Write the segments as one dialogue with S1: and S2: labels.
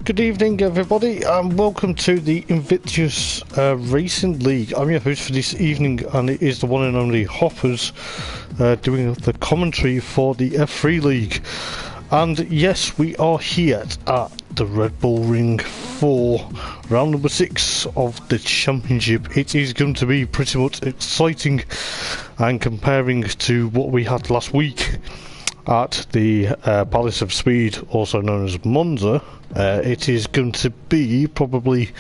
S1: Good evening, everybody, and welcome to the Invictus Racing League. I'm your host for this evening, and it is the one and only Hoppers doing the commentary for the F3 League. And yes, we are here at the Red Bull Ring for round number 6 of the championship. It is going to be pretty much exciting, and comparing to what we had last week at the Palace of Speed, also known as Monza, it is going to be probably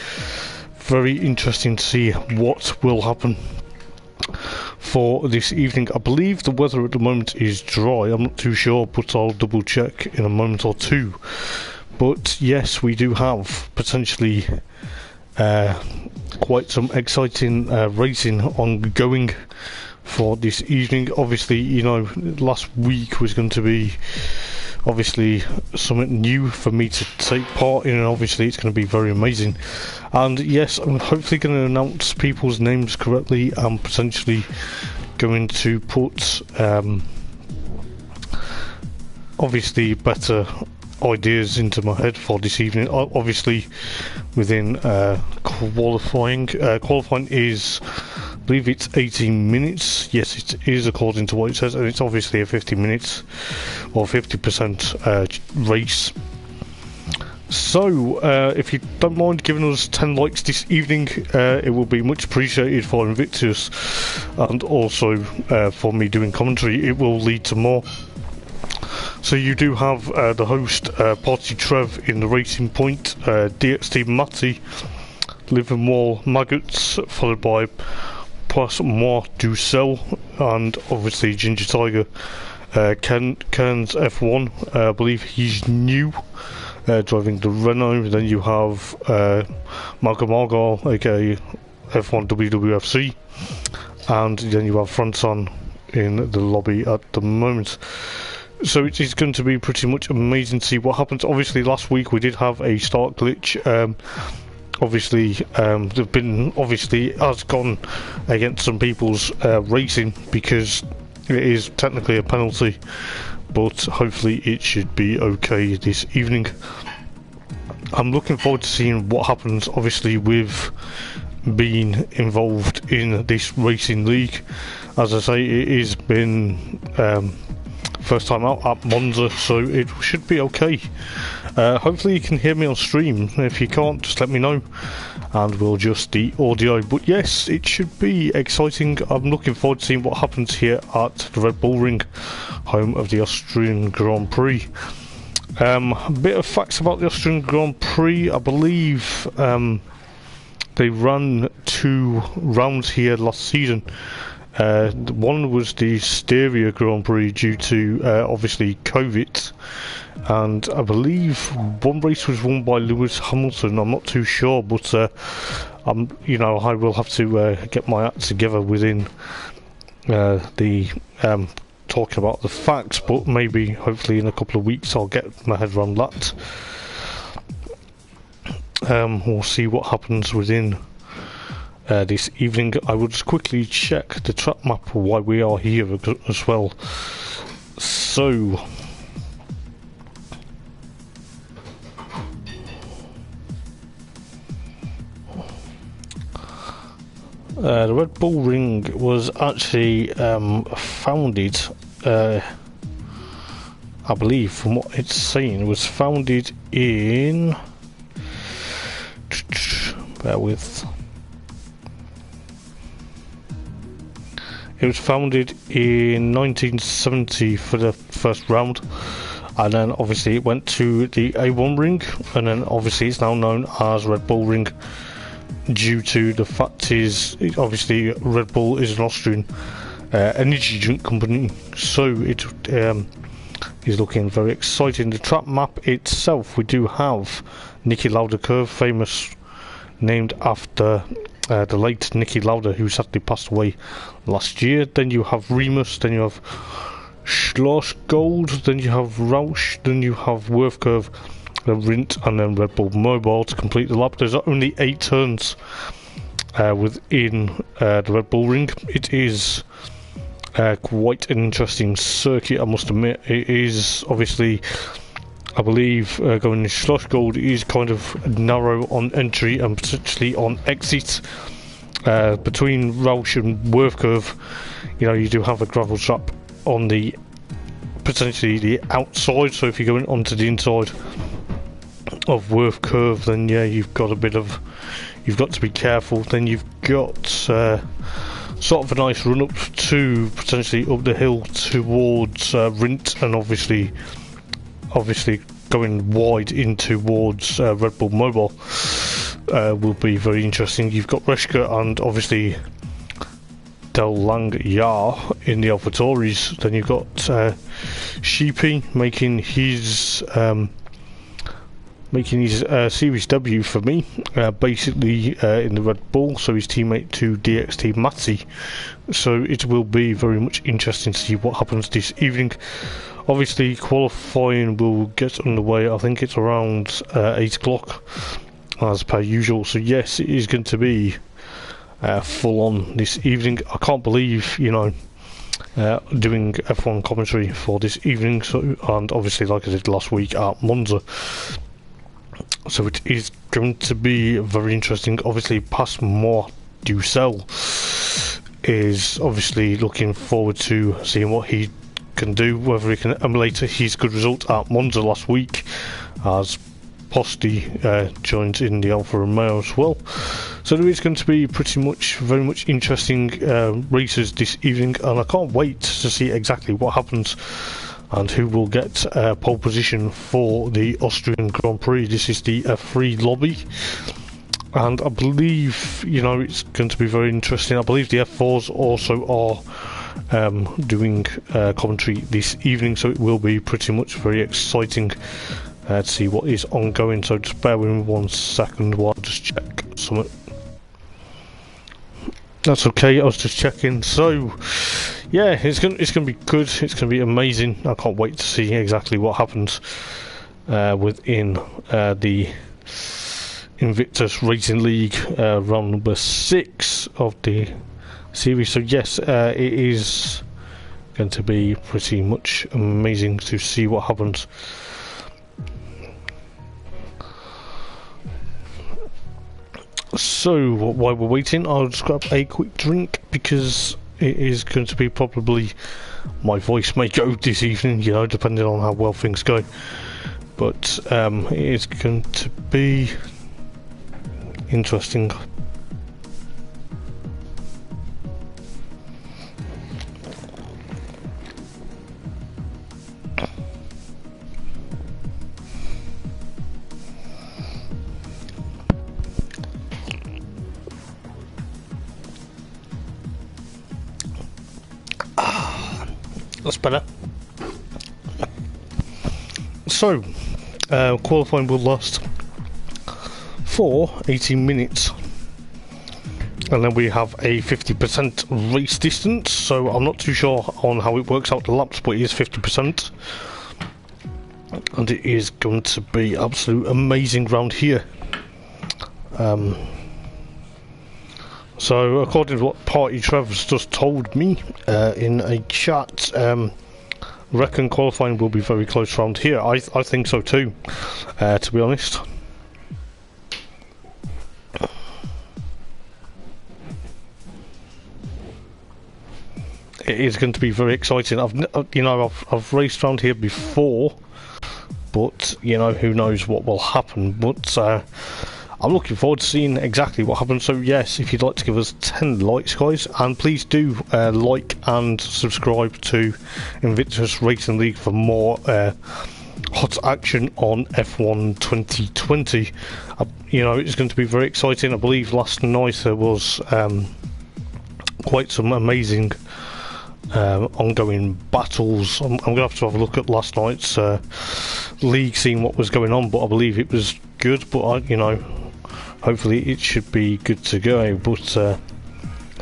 S1: very interesting to see what will happen for this evening. I believe the weather at the moment is dry. I'm not too sure, but I'll double check in a moment or two. But yes, we do have potentially quite some exciting racing ongoing for this evening. Obviously, you know, last week was going to be obviously something new for me to take part in, and obviously it's going to be very amazing. And yes, I'm hopefully going to announce people's names correctly, and potentially going to put obviously better ideas into my head for this evening. Obviously within qualifying is, I believe it's 18 minutes. Yes, it is according to what it says, and it's obviously a 50 minutes or 50% race. So if you don't mind giving us 10 likes this evening, it will be much appreciated for Invictus, and also for me doing commentary. It will lead to more. So you do have the host, Party Trev in the Racing Point, DXT Matty, Living Wall Maggots, followed by Plus Moi Ducel, and obviously Ginger Tiger, Ken's F1, I believe he's new, driving the Renault. Then you have Malcolm Argyle, aka F1 WWFC, and then you have Franson in the lobby at the moment. So it is going to be pretty much amazing to see what happens. Obviously last week we did have a start glitch. Obviously they've been, obviously has gone against some people's racing, because it is technically a penalty, but hopefully it should be okay this evening. I'm looking forward to seeing what happens, obviously, with being involved in this racing league. As I say, it has been first time out at Monza, so it should be okay. Hopefully you can hear me on stream. If you can't, just let me know and we'll adjust the audio. But yes, it should be exciting. I'm looking forward to seeing what happens here at the Red Bull Ring, home of the Austrian Grand Prix. A bit of facts about the Austrian Grand Prix. I believe they ran 2 rounds here last season. One was the Styria Grand Prix due to obviously COVID, and I believe one race was won by Lewis Hamilton. I'm not too sure, but you know, I will have to get my act together within the talking about the facts, but maybe hopefully in a couple of weeks I'll get my head around that. We'll see what happens within this evening. I will just quickly check the track map why we are here as well. So the Red Bull Ring was actually founded, I believe from what it's saying, it was founded in, bear with, it was founded in 1970 for the first round, and then obviously it went to the A1 ring, and then obviously it's now known as Red Bull Ring, due to the fact is, obviously Red Bull is an Austrian energy drink company, so it is looking very exciting. The track map itself, we do have Niki Lauda curve, famous, named after the late Niki Lauda, who sadly passed away last year. Then you have Remus, then you have Schloss Gold, then you have Rausch, then you have Worth Curve, then Rindt, and then Red Bull Mobile to complete the lap. There's only 8 turns within the Red Bull Ring. It is quite an interesting circuit, I must admit. It is obviously I believe going in Slush Gold is kind of narrow on entry and potentially on exit. Between Roush and Worth Curve, you know, you do have a gravel trap on the potentially the outside, so if you're going onto the inside of Worth Curve, then yeah, you've got to be careful. Then you've got sort of a nice run up to potentially up the hill towards Rint, and obviously going wide in towards Red Bull Mobile will be very interesting. You've got Reshka and obviously Del Lang Yar in the AlphaTauris. Then you've got Sheepy making his series debut for me, basically in the Red Bull, so his teammate to DXT Matty. So it will be very much interesting to see what happens this evening. Obviously qualifying will get underway, I think it's around 8 o'clock as per usual, so yes, it is going to be full on this evening. I can't believe, you know, doing F1 commentary for this evening, so, and obviously like I did last week at Monza, so it is going to be very interesting. Obviously Passmore Ducel is obviously looking forward to seeing what he can do, whether he can emulate his good result at Monza last week, as Posty joins in the Alfa Romeo as well. So there is going to be very much interesting races this evening, and I can't wait to see exactly what happens and who will get pole position for the Austrian Grand Prix. This is the F3 lobby, and I believe, you know, it's going to be very interesting. I believe the F4s also are doing commentary this evening, so it will be pretty much very exciting to see what is ongoing. So just bear with me 1 second while I just check something. That's okay, I was just checking. So yeah, it's gonna be good, it's gonna be amazing. I can't wait to see exactly what happens within the Invictus Racing League, round number 6 of the series. So yes, it is going to be pretty much amazing to see what happens. So while we're waiting, I'll just grab a quick drink, because it is going to be probably, my voice may go this evening, you know, depending on how well things go, but it is going to be interesting. That's better. So, qualifying will last for 18 minutes, and then we have a 50% race distance, so I'm not too sure on how it works out the laps, but it is 50%, and it is going to be absolute amazing round here. So according to what Party Trevor's just told me in a chat, reckon qualifying will be very close round here. I think so too, to be honest. It is going to be very exciting. I've raced around here before, but you know, who knows what will happen. But I'm looking forward to seeing exactly what happens. So yes, if you'd like to give us 10 likes, guys, and please do like and subscribe to Invictus Racing League for more hot action on F1 2020. You know, it's going to be very exciting. I believe last night there was quite some amazing ongoing battles. I'm going to have a look at last night's league, seeing what was going on, but I believe it was good. But you know, hopefully it should be good to go, but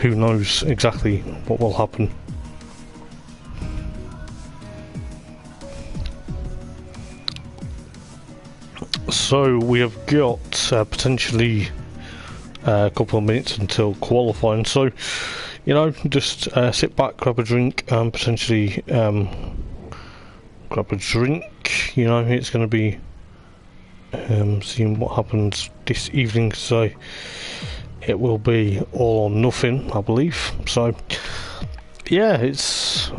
S1: who knows exactly what will happen. So we have got potentially a couple of minutes until qualifying, so you know, just sit back, grab a drink, and potentially grab a drink. You know, it's going to be seeing what happens this evening, so it will be all or nothing, I believe. So yeah, it's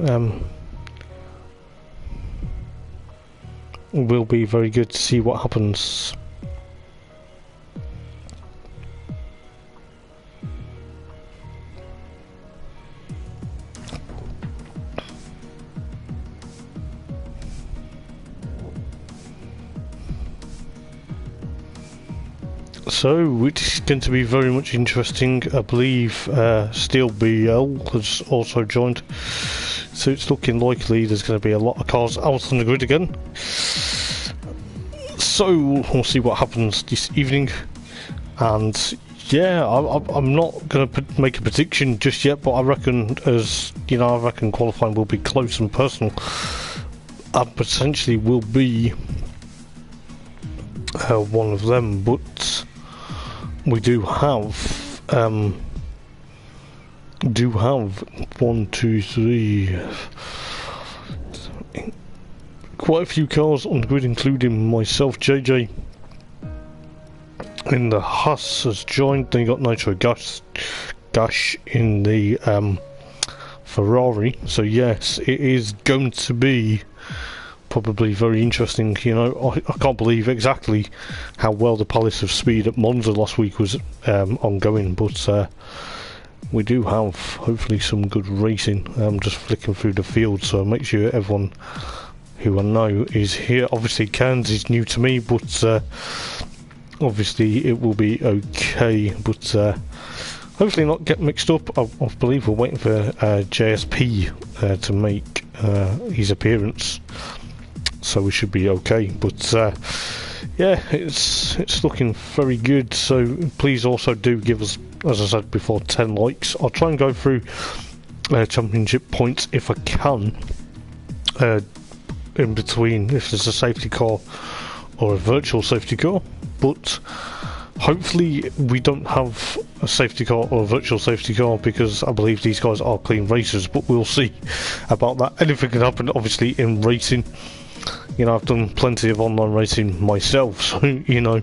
S1: will be very good to see what happens. So it's going to be very much interesting. I believe Steel BL has also joined, so it's looking likely there's going to be a lot of cars out on the grid again. So we'll see what happens this evening, and yeah, I'm not going to make a prediction just yet, but I reckon, as you know, I reckon qualifying will be close and personal, and potentially will be one of them. But we do have 1, 2, 3, quite a few cars on the grid, including myself. JJ in the Haas has joined. Then you got nitrogash in the Ferrari. So yes, it is going to be probably very interesting. You know, I can't believe exactly how well the Palace of Speed at Monza last week was ongoing, but we do have hopefully some good racing. I'm just flicking through the field, so make sure everyone who I know is here. Obviously Cairns is new to me, but obviously it will be okay, but hopefully not get mixed up. I believe we're waiting for JSP to make his appearance, so we should be okay. But yeah, it's looking very good. So please also do give us, as I said before, 10 likes. I'll try and go through championship points if I can, in between, if there's a safety car or a virtual safety car. But hopefully we don't have a safety car or a virtual safety car, because I believe these guys are clean racers, but we'll see about that. Anything can happen obviously in racing. You know, I've done plenty of online racing myself, so you know,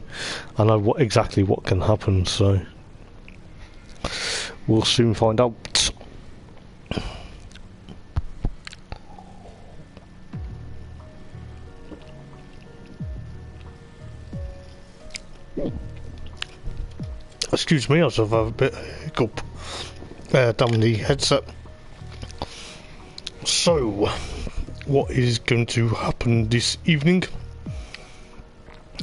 S1: I know exactly what can happen, so we'll soon find out. Excuse me, I also have a bit of hiccup down the headset. So, what is going to happen this evening?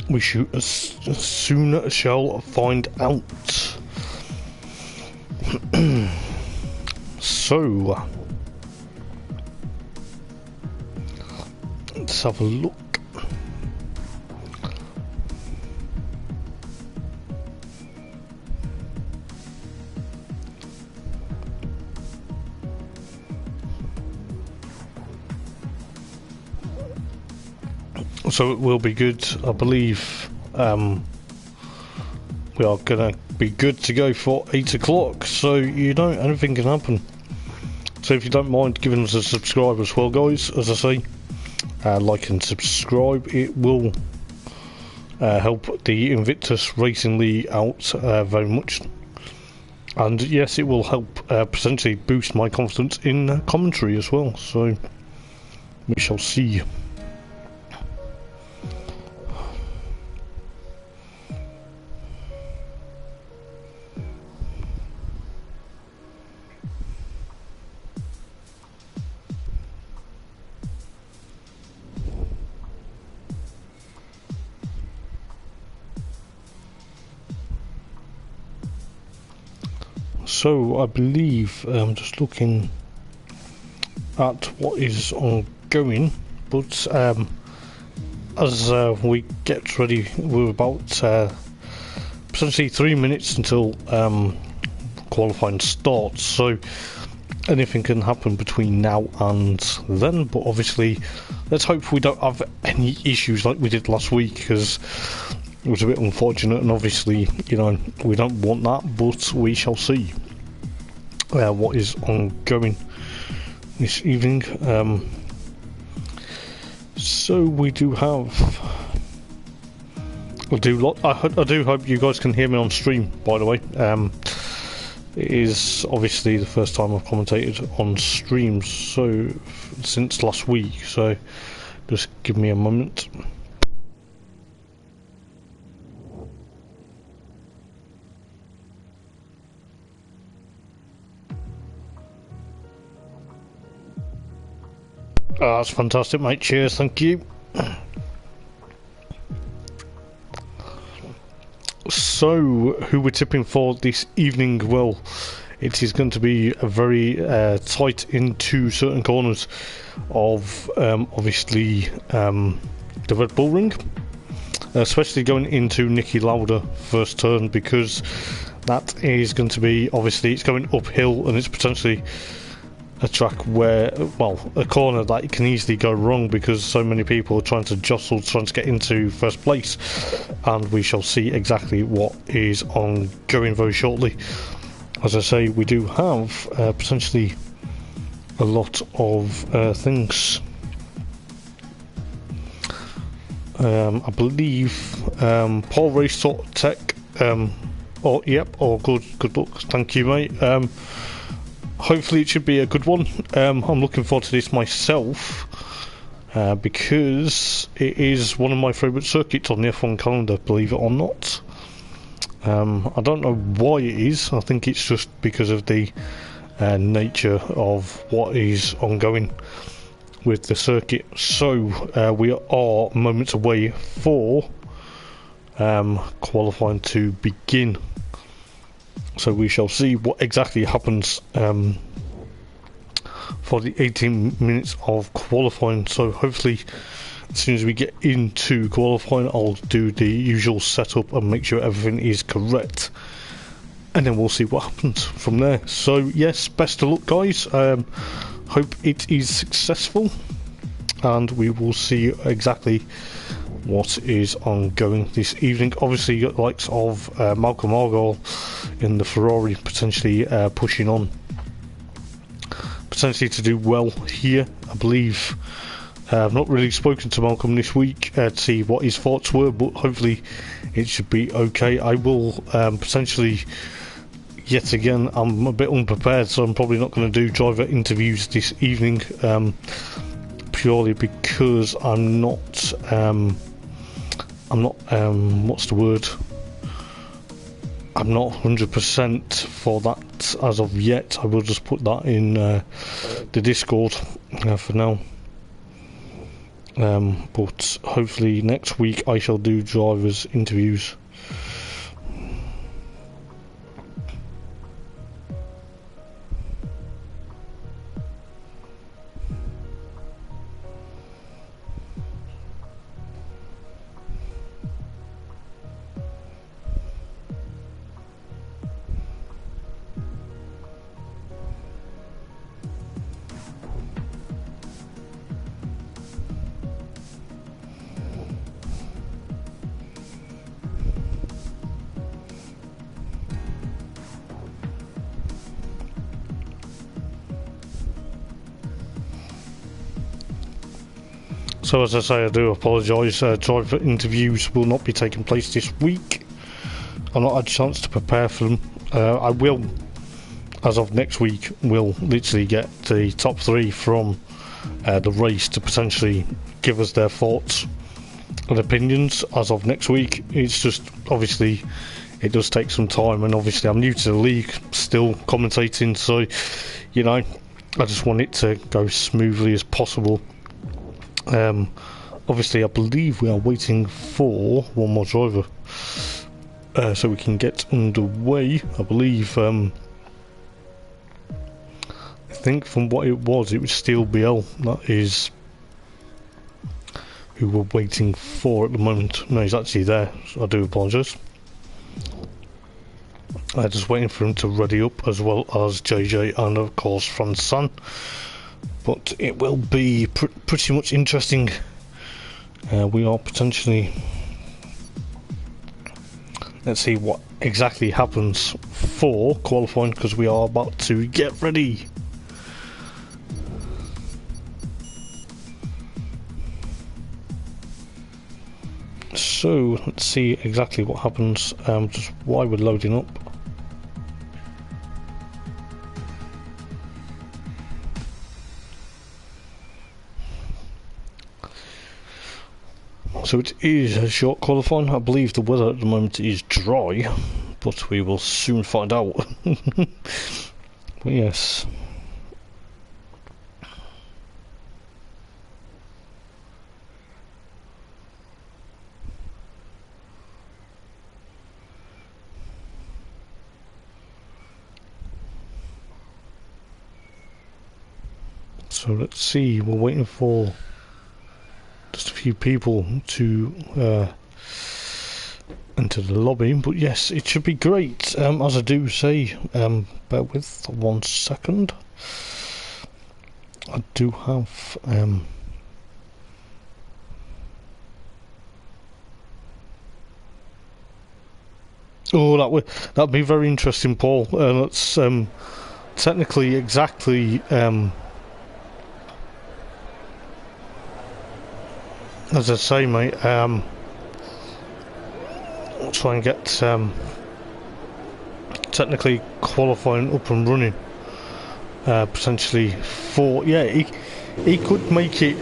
S1: We soon shall find out. So, let's have a look. So it will be good. I believe we are going to be good to go for 8 o'clock, so you know, anything can happen. So if you don't mind giving us a subscribe as well, guys, as I say, like and subscribe, it will help the Invictus Racing League out very much, and yes, it will help potentially boost my confidence in commentary as well, so we shall see. So I believe I'm just looking at what is ongoing, but as we get ready, we're about potentially 3 minutes until qualifying starts, so anything can happen between now and then. But obviously let's hope we don't have any issues like we did last week, because it was a bit unfortunate, and obviously, you know, we don't want that, but we shall see what is ongoing this evening. So we do have. I do hope you guys can hear me on stream. By the way, it is obviously the first time I've commentated on streams since last week. So just give me a moment. That's fantastic, mate. Cheers, thank you. So, who we're tipping for this evening? Well, it is going to be a very tight into certain corners of obviously the Red Bull Ring, especially going into Niki Lauda first turn, because that is going to be, obviously it's going uphill and it's potentially a track where, well, a corner that can easily go wrong because so many people are trying to jostle, trying to get into first place, and we shall see exactly what is ongoing very shortly. As I say, we do have potentially a lot of things. I believe Paul Race Tech, good luck, thank you, mate. Hopefully it should be a good one. I'm looking forward to this myself because it is one of my favourite circuits on the F1 calendar, believe it or not. I don't know why it is. I think it's just because of the nature of what is ongoing with the circuit. So we are moments away for qualifying to begin. So we shall see what exactly happens for the 18 minutes of qualifying. So hopefully as soon as we get into qualifying, I'll do the usual setup and make sure everything is correct, and then we'll see what happens from there. So yes, best of luck, guys. Hope it is successful, and we will see exactly what is ongoing this evening. Obviously you got the likes of Malcolm Argyle in the Ferrari potentially pushing on, potentially to do well here. I believe I've not really spoken to Malcolm this week to see what his thoughts were, but hopefully it should be okay. I will potentially, yet again, I'm a bit unprepared, so I'm probably not going to do driver interviews this evening, purely because I'm not what's the word? I'm not 100% for that as of yet. I will just put that in the Discord for now. But hopefully next week I shall do drivers interviews. So as I say, I do apologise, driver interviews will not be taking place this week. I've not had a chance to prepare for them. I will, as of next week, will literally get the top 3 from the race to potentially give us their thoughts and opinions as of next week. It's just, obviously, it does take some time, and obviously I'm new to the league, still commentating, so, you know, I just want it to go smoothly as possible. Obviously I believe we are waiting for one more driver so we can get underway. I believe I think from what it was Steel BL, that is who we're waiting for at the moment. No, he's actually there, so I do apologise. Just waiting for him to ready up, as well as JJ and of course Fransan. But it will be pretty much interesting. We are potentially, let's see what exactly happens for qualifying, because we are about to get ready. So let's see exactly what happens, just while we're loading up. So it is a short qualifying. I believe the weather at the moment is dry, but we will soon find out. But yes. So let's see, we're waiting for just a few people to enter the lobby, but yes, it should be great. As I do say, bear with 1 second. I do have oh, that'd be very interesting, Paul. That's technically exactly as I say, mate. I'll try and get technically qualifying up and running. Potentially for, yeah, he could make it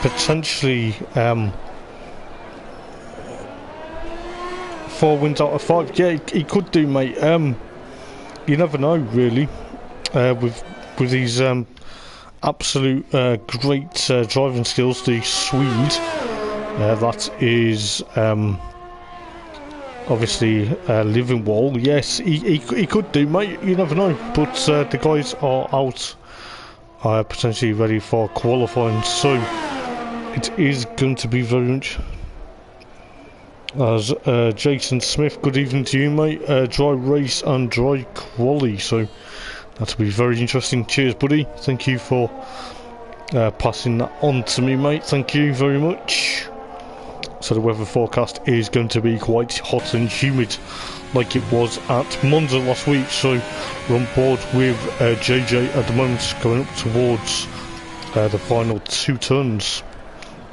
S1: potentially 4 wins out of 5. Yeah, he could do, mate. You never know, really, with these absolute great driving skills. The Swede, that is obviously Living Wall. Yes, he could do, mate. You never know. But the guys are out, potentially ready for qualifying. So it is going to be very much. As Jason Smith, good evening to you, mate. Dry race and dry quali. So that'll be very interesting. Cheers, buddy. Thank you for passing that on to me, mate. Thank you very much. So the weather forecast is going to be quite hot and humid, like it was at Monza last week. So we're on board with JJ at the moment, going up towards the final 2 turns.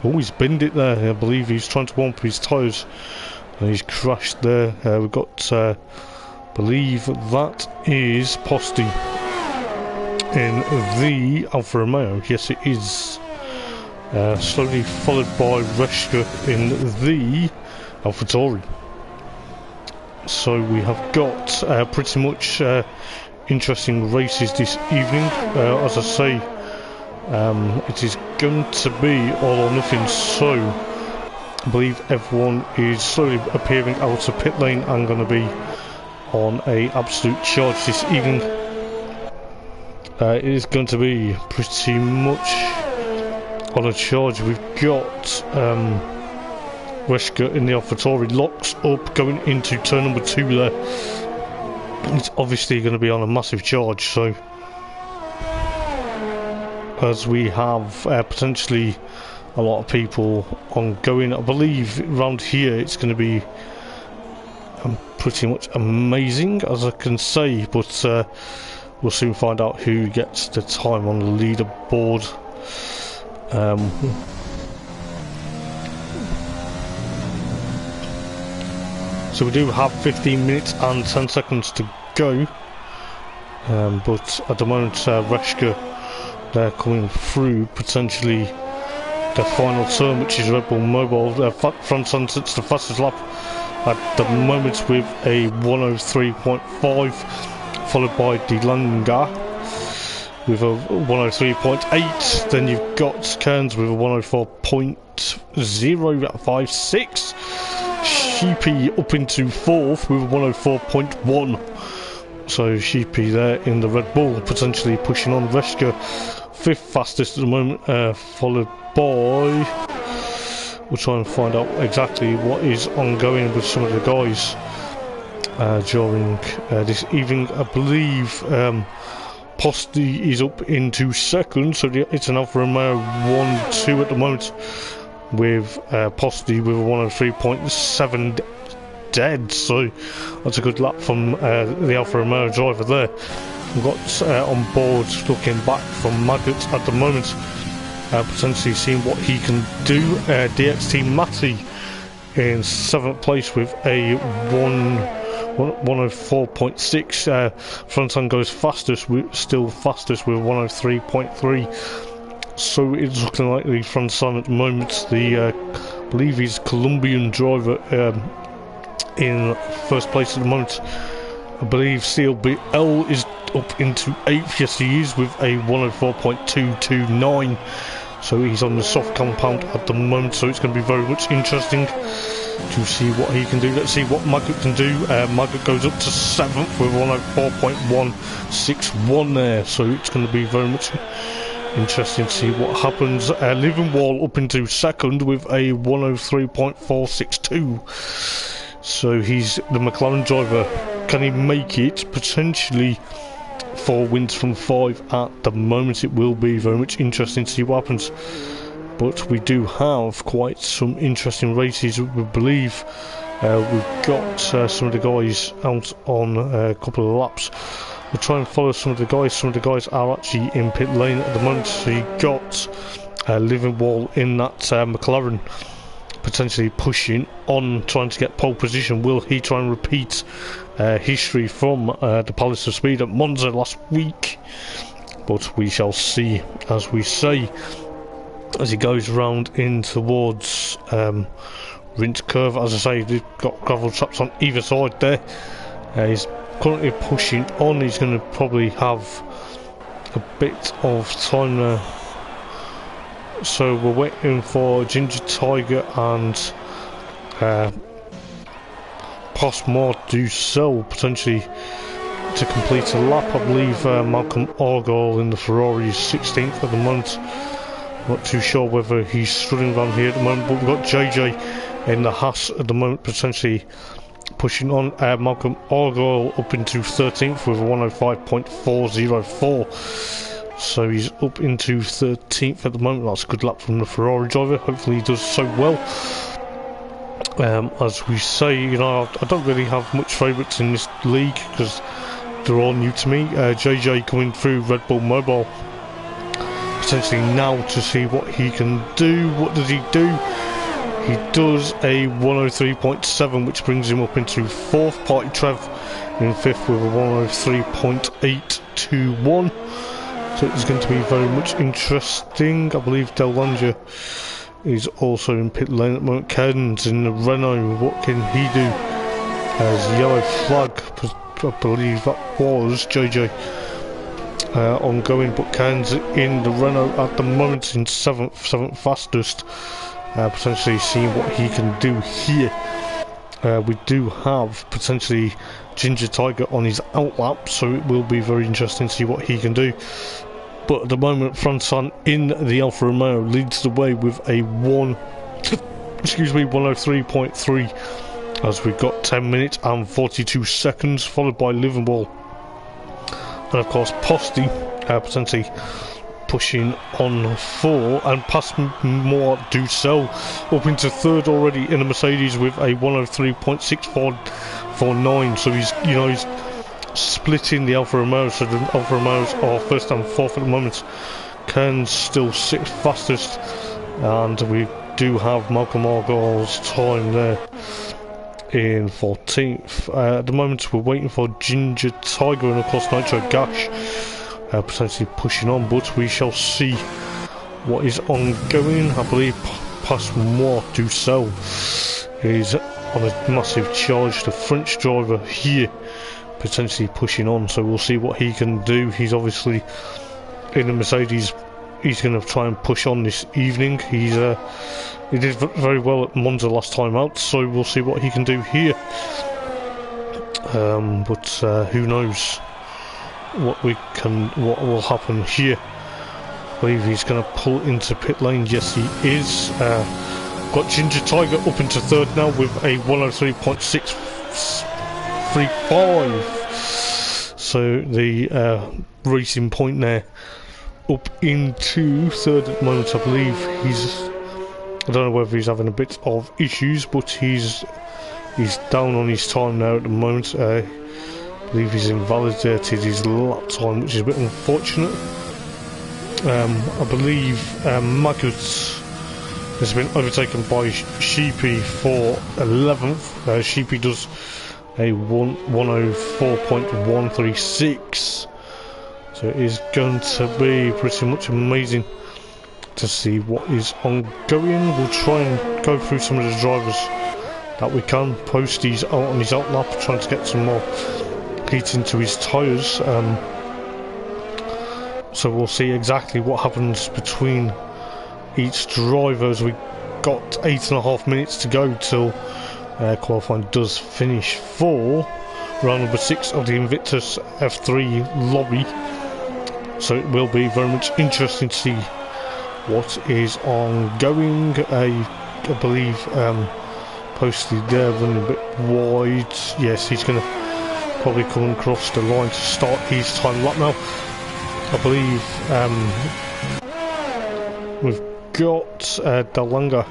S1: Oh, he's binned it there. I believe he's trying to warm up his tyres, and he's crashed there. We've got, believe that is Posty in the Alfa Romeo. Yes, it is. Slowly followed by Reshka in the AlphaTauri. So we have got pretty much interesting races this evening. As I say, it is going to be all or nothing. So I believe everyone is slowly appearing out of pit lane and going to be on a absolute charge this evening. It is going to be pretty much on a charge. We've got Reshka in the AlphaTauri, locks up going into turn number 2 there. It's obviously going to be on a massive charge. So as we have potentially a lot of people ongoing, I believe around here it's going to be pretty much amazing, as I can say, but we'll soon find out who gets the time on the leaderboard. So we do have 15 minutes and 10 seconds to go, but at the moment Reshka, they're coming through potentially the final turn, which is Red Bull Mobile. Front Sunset's the fastest lap at the moment with a 103.5, followed by Delanga with a 103.8. Then you've got Cairns with a 104.056. Sheepy up into 4th with a 104.1. So Sheepy there in the Red Bull, potentially pushing on. Reshka 5th fastest at the moment, followed by, we'll try and find out exactly what is ongoing with some of the guys during this evening. I believe Posty is up into 2nd, so it's an Alfa Romeo 1-2 at the moment, with Posty with a 103.7 dead. So that's a good lap from the Alfa Romeo driver there. We've got on board, looking back from Maggot at the moment, potentially seeing what he can do. DXT Matty in 7th place with a 104.6. Fronton goes fastest, still fastest with 103.3. So it's looking like the Fronton at the moment. I believe he's Colombian driver in 1st place at the moment. I believe CLBL is up into 8th. Yes, he is with a 104.229. So he's on the soft compound at the moment. So it's going to be very much interesting to see what he can do. Let's see what Maggot can do. Maggot goes up to 7th with 104.161 there. So it's going to be very much interesting to see what happens. Livenwall up into 2nd with a 103.462. So he's the McLaren driver. Can he make it? Potentially 4 wins from 5 at the moment. It will be very much interesting to see what happens. But we do have quite some interesting races. We believe we've got some of the guys out on a couple of laps. We'll try and follow some of the guys. Some of the guys are actually in pit lane at the moment. So you got Livenwall in that McLaren, potentially pushing on, trying to get pole position. Will he try and repeat history from the Palace of Speed at Monza last week? But we shall see, as we say, as he goes round in towards Rinse Curve. As I say, they've got gravel traps on either side there. He's currently pushing on. He's going to probably have a bit of time there. So we're waiting for Ginger Tiger and Postmore do sell potentially to complete a lap. I believe Malcolm Argyle in the Ferrari is 16th at the moment. Not too sure whether he's struggling around here at the moment, but we've got JJ in the Haas at the moment, potentially pushing on. Malcolm Argyle up into 13th with a 105.404. So he's up into 13th at the moment. That's a good lap from the Ferrari driver. Hopefully he does so well. As we say, you know, I don't really have much favourites in this league because they're all new to me. JJ coming through Red Bull Mobile, potentially now to see what he can do. What does he do? He does a 103.7, which brings him up into 4th. Party Trev in 5th with a 103.821. So it's going to be very much interesting. I believe Delanger is also in pit lane at the moment. Ken's in the Renault. What can he do? As yellow flag, I believe that was JJ ongoing, but Ken's in the Renault at the moment in 7th fastest. Potentially seeing what he can do here. We do have potentially Ginger Tiger on his outlap, so it will be very interesting to see what he can do. But at the moment, Fronton in the Alfa Romeo leads the way with a 103.3, as we've got 10 minutes and 42 seconds, followed by Livenwall. And of course, Posty potentially pushing on 4, and Passmore do sell up into 3rd already in a Mercedes with a 103.649. So he's splitting the Alfa Romeo, so the Alfa Romeos are 1st and 4th at the moment. Kern's still 6th fastest, and we do have Malcolm Argyle's time there in 14th. At the moment we're waiting for Ginger Tiger and of course nitrogash potentially pushing on, but we shall see what is ongoing. I believe Passmore do sell is on a massive charge. The French driver here potentially pushing on, so we'll see what he can do. He's obviously in the Mercedes. He's going to try and push on this evening. He did very well at Monza last time out, so we'll see what he can do here. But who knows what will happen here. I believe he's going to pull into pit lane. Yes, he is. Got Ginger Tiger up into 3rd now with a 103.635. So the racing point there up into 3rd at the moment. I believe I don't know whether he's having a bit of issues, but he's down on his time now at the moment. I believe he's invalidated his lap time, which is a bit unfortunate. I believe Maggot has been overtaken by Sheepy for 11th. Sheepy does a 104.136, so it is going to be pretty much amazing to see what is ongoing. We'll try and go through some of the drivers that we can. Posty's out on his outlap, trying to get some more heat into his tyres. So we'll see exactly what happens between each driver as we got 8.5 minutes to go till qualifying does finish for round number 6 of the Invictus F3 lobby. So it will be very much interesting to see what is ongoing. I believe Posty there running a bit wide. Yes, he's going to probably come across the line to start his time lap now. I believe we've got Dalanga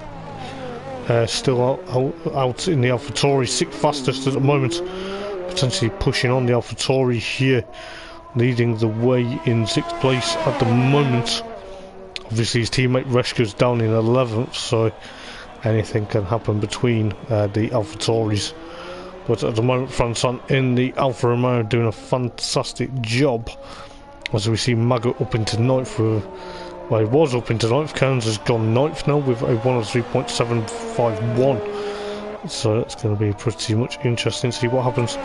S1: still out in the AlphaTauri, 6th fastest at the moment, potentially pushing on the AlphaTauri here, leading the way in 6th place at the moment. Obviously his teammate Reshka's down in 11th, so anything can happen between the AlphaTauris. But at the moment Franson in the Alfa Romeo doing a fantastic job, as we see Maggot up into 9th. Well, he was up into 9th, Cairns has gone 9th now with a 103.751, so that's going to be pretty much interesting to see what happens.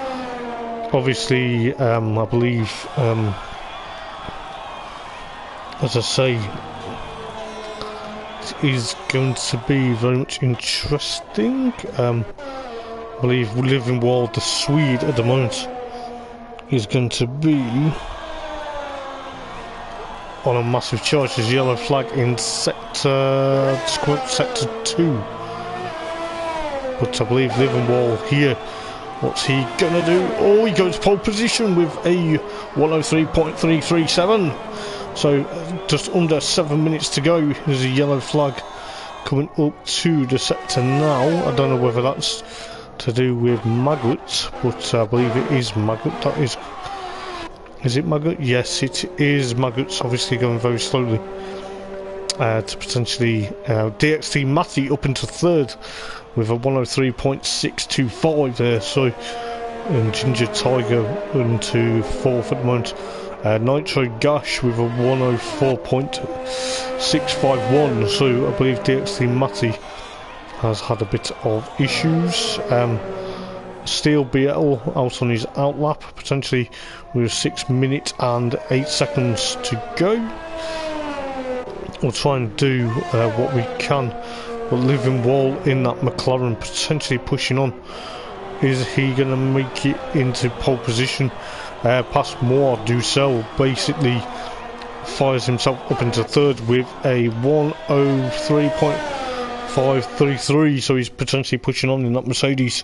S1: Obviously I believe as I say, it is going to be very much interesting. I believe Living Wall, the Swede at the moment, is going to be on a massive charge. There's yellow flag in sector 2, but I believe Living Wall here, what's he gonna do? Oh, he goes pole position with a 103.337, so just under 7 minutes to go. There's a yellow flag coming up to the sector now. I don't know whether that's to do with Maggot, but I believe it is Maggot. That is it Maggot? Yes, it is Maggot's obviously going very slowly to potentially DXT Matty up into 3rd with a 103.625 there, so Ginger Tiger into 4th at the moment. Nitrogash with a 104.651, so I believe DXT Matty has had a bit of issues. Steel BL out on his outlap, potentially with 6 minutes and 8 seconds to go. We'll try and do what we can. But Living Wall in that McLaren potentially pushing on. Is he going to make it into pole position? Past Moir Dussel basically fires himself up into 3rd with a 103.533, so he's potentially pushing on in that Mercedes.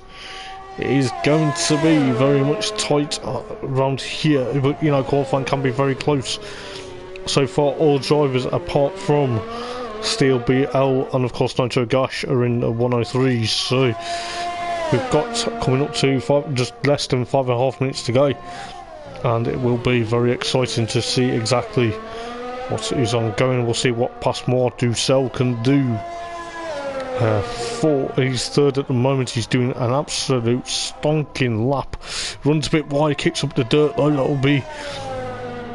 S1: It is going to be very much tight around here, but you know, qualifying can be very close. So far all drivers apart from Steel BL and of course Nitro Gash are in the 103s, so we've got coming up to just less than 5.5 minutes to go, and it will be very exciting to see exactly what is ongoing. We'll see what Passmore Dussel can do. He's 3rd at the moment. He's doing an absolute stonking lap. Runs a bit wide, kicks up the dirt though. It'll be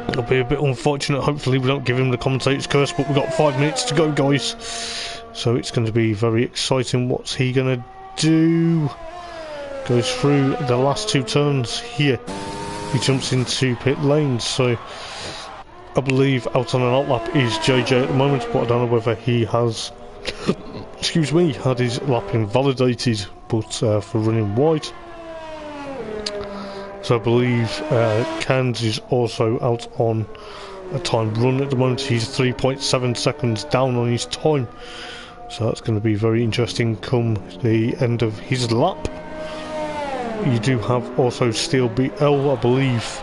S1: a bit unfortunate. Hopefully we don't give him the commentator's curse, but we've got 5 minutes to go, guys, so it's going to be very exciting. What's he going to do? Goes through the last 2 turns here. He jumps into pit lane, so I believe out on an outlap is JJ at the moment, but I don't know whether he has excuse me, had his lap invalidated, but for running wide. So I believe Cairns is also out on a time run at the moment. He's 3.7 seconds down on his time, so that's going to be very interesting come the end of his lap. You do have also Steel BL, I believe,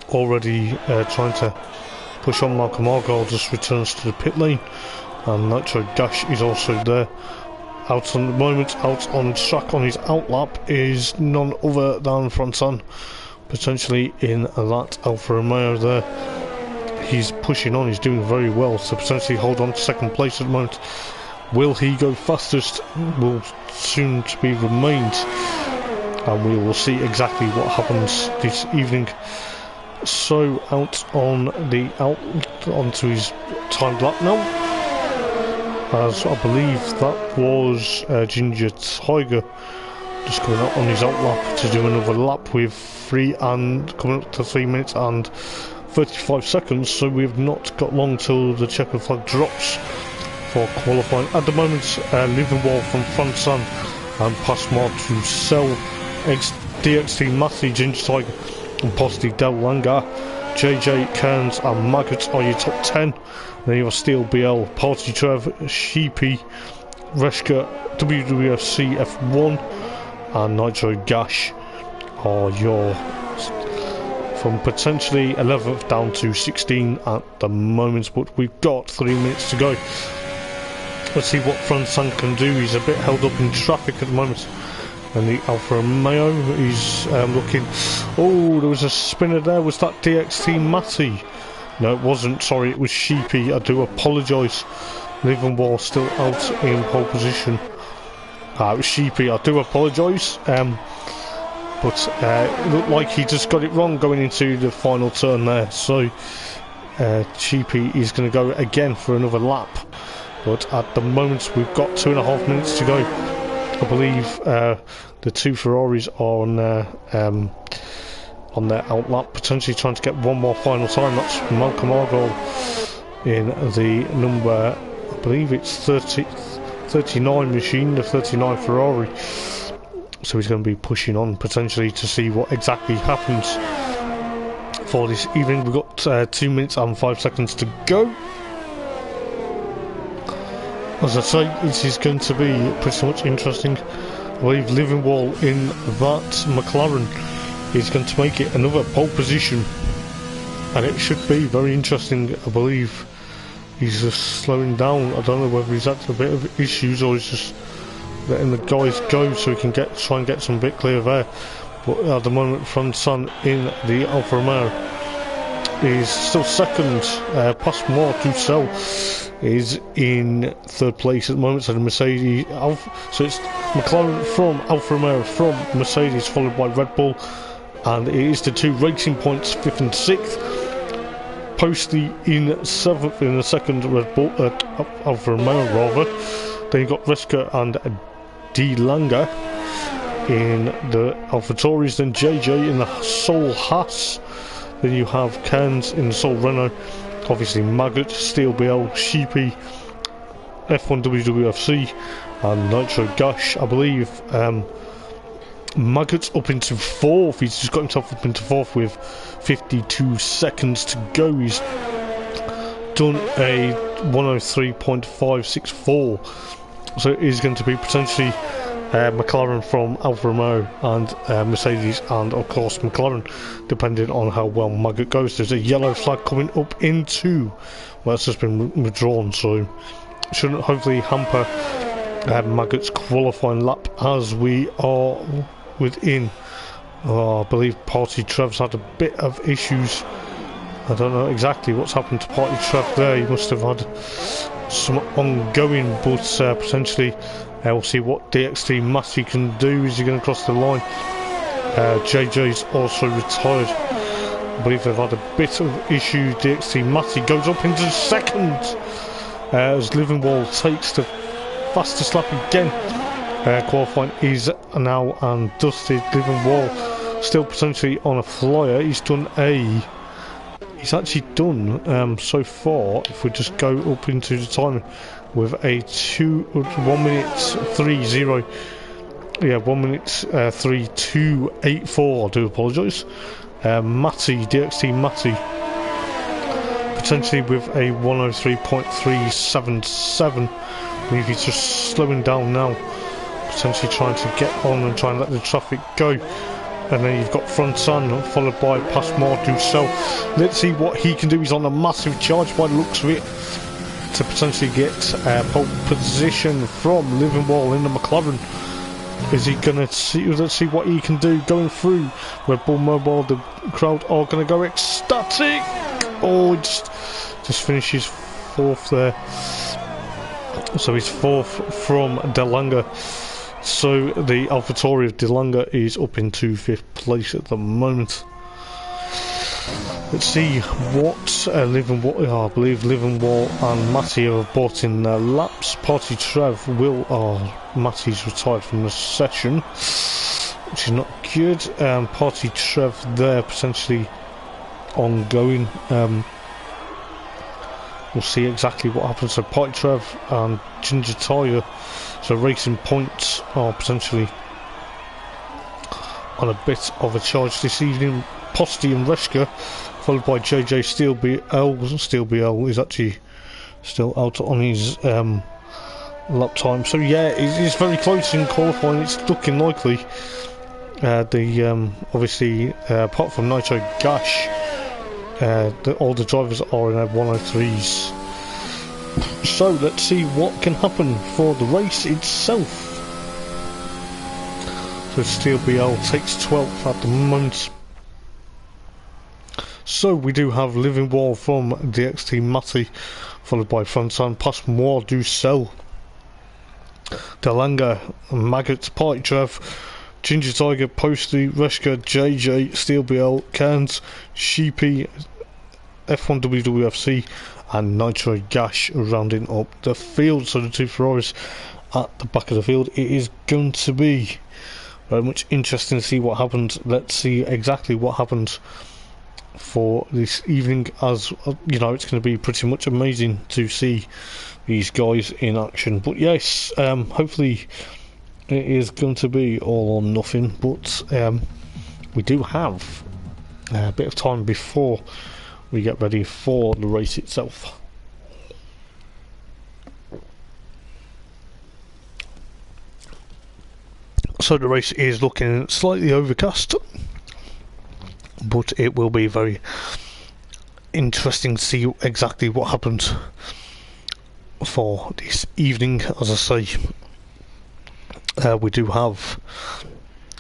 S1: already trying to push on. Malcolm Argyle just returns to the pit lane, and Nitro Dash is also there. Out on the moment, out on track on his outlap is none other than Franson potentially in that Alfa Romeo there. He's pushing on, he's doing very well, so potentially hold on to second place at the moment. Will he go fastest? Will soon to be remained, and we will see exactly what happens this evening. So out onto his timed lap now, as I believe that was Ginger Tiger just coming out on his out lap to do another lap with coming up to 3 minutes and 35 seconds. So we have not got long till the checkered flag drops for qualifying. At the moment, Livenwall from Fransan and Passmar to Cell, DXT Matthew, Ginger Tiger and Posti Del Langa, JJ Cairns and Maggots are your top 10. Then you have Steel BL, Party Trev, Sheepy, Reshka, WWFC F1 and nitrogash are your from potentially 11th down to 16 at the moment, but we've got 3 minutes to go. Let's see what Fransan can do. He's a bit held up in traffic at the moment, and the Alfa Romeo is looking... Oh, there was a spinner there. Was that DXT Matty? No, it wasn't. Sorry, it was Sheepy. I do apologise. Livenwall still out in pole position. It was Sheepy. I do apologise. But it looked like he just got it wrong going into the final turn there. So Sheepy is going to go again for another lap. But at the moment we've got 2.5 minutes to go. I believe the two Ferraris are on their out lap, potentially trying to get one more final time. That's Malcolm Argyle in the number, I believe it's 39 machine, the 39 Ferrari. So he's going to be pushing on potentially to see what exactly happens for this evening. We've got 2 minutes and 5 seconds to go. As I say, this is going to be pretty much interesting. I believe Livenwall in that McLaren is going to make it another pole position, and it should be very interesting. I believe he's just slowing down. I don't know whether he's had a bit of issues or he's just letting the guys go so he can try and get some bit clear of air. But at the moment, Fransan in the Alfa Romeo is still second. Passmore Dussel is in third place at the moment. So the Mercedes, so it's McLaren from Alfa Romeo from Mercedes, followed by Red Bull, and it is the two Racing Points 5th and 6th. Posty in 7th in the second Red Bull, Alfa Romeo rather. Then you've got Reska and D Langa in the AlphaTauris, then JJ in the Sol Haas. Then you have Cairns in the Sol Renault, obviously Maggot, Steel BL, Sheepy, F1 WWFC and nitrogash. I believe Maggot's up into 4th. He's just got himself up into 4th with 52 seconds to go. He's done a 103.564, so it is going to be potentially McLaren from Alfa Romeo and Mercedes, and of course McLaren, depending on how well Maggot goes. There's a yellow flag coming up into, well, it's just been withdrawn, so shouldn't hopefully hamper Maggot's qualifying lap, as we are within. I believe Party Trev's had a bit of issues. I don't know exactly what's happened to Party Trev there. He must have had some ongoing, but potentially we'll see what DXT Matty can do. Is he going to cross the line? JJ's also retired. I believe they've had a bit of issue. DXT Matty goes up into second as Livenwall takes the fastest lap again. Qualifying is now and dusted. Livenwall still potentially on a flyer. He's actually done so far, if we just go up into the timing, with a 1 minute 30, yeah, 1 minute 3284. I do apologise. Matty, DXT Matty, potentially with a 103.377. I believe he's just slowing down now, potentially trying to get on and try and let the traffic go. And then you've got Fransan followed by Passmore Dussel. Let's see what he can do. He's on a massive charge by the looks of it to potentially get pole position from Livenwall in the McLaren. Is he gonna see? Let's see what he can do going through Red Bull Mobile. The crowd are gonna go ecstatic. Oh, just finishes fourth there. So he's fourth from De Lange. So the AlphaTauri of De Lange is up into fifth place at the moment. Let's see what I believe Livenwall and Matty have bought in their laps. Party Trev, Matty's retired from the session, which is not good. Party Trev there potentially ongoing. We'll see exactly what happens. So Party Trev and Ginger Tyre, so Racing Points are potentially on a bit of a charge this evening. Posty and Reschke, followed by JJ Steel BL. Steel BL is actually still out on his lap time. So yeah, it's very close in qualifying. It's looking likely. Obviously, apart from nitrogash, all the drivers are in their 103s. So let's see what can happen for the race itself. So Steel BL takes 12th at the moment. So we do have Living Wall from DXT Matty, followed by Frontan, Passemoir du Sel, De Lange, Maggot, Party Trev, Ginger Tiger, Posty, Reschke, JJ, Steel BL, Cairns, Sheepy, F1 WWFC, and Nitro Gash rounding up the field. So the two Ferraris at the back of the field. It is going to be very much interesting to see what happens. Let's see exactly what happens for this evening, as you know, it's going to be pretty much amazing to see these guys in action. But yes, hopefully it is going to be all or nothing, but we do have a bit of time before we get ready for the race itself. So the race is looking slightly overcast, but it will be very interesting to see exactly what happens for this evening. As I say, we do have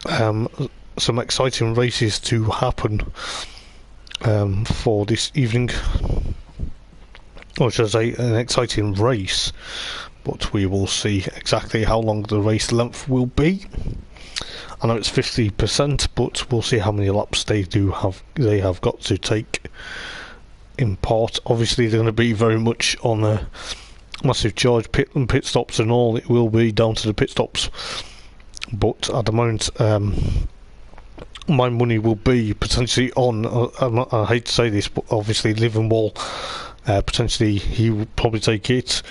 S1: some exciting races to happen for this evening, or should I say an exciting race, but we will see exactly how long the race length will be. I know it's 50%, but we'll see how many laps they have got to take in part. Obviously they're going to be very much on a massive charge, pit stops and all. It will be down to the pit stops, but at the moment my money will be potentially on, I hate to say this, but obviously Livenwall, potentially he will probably take it,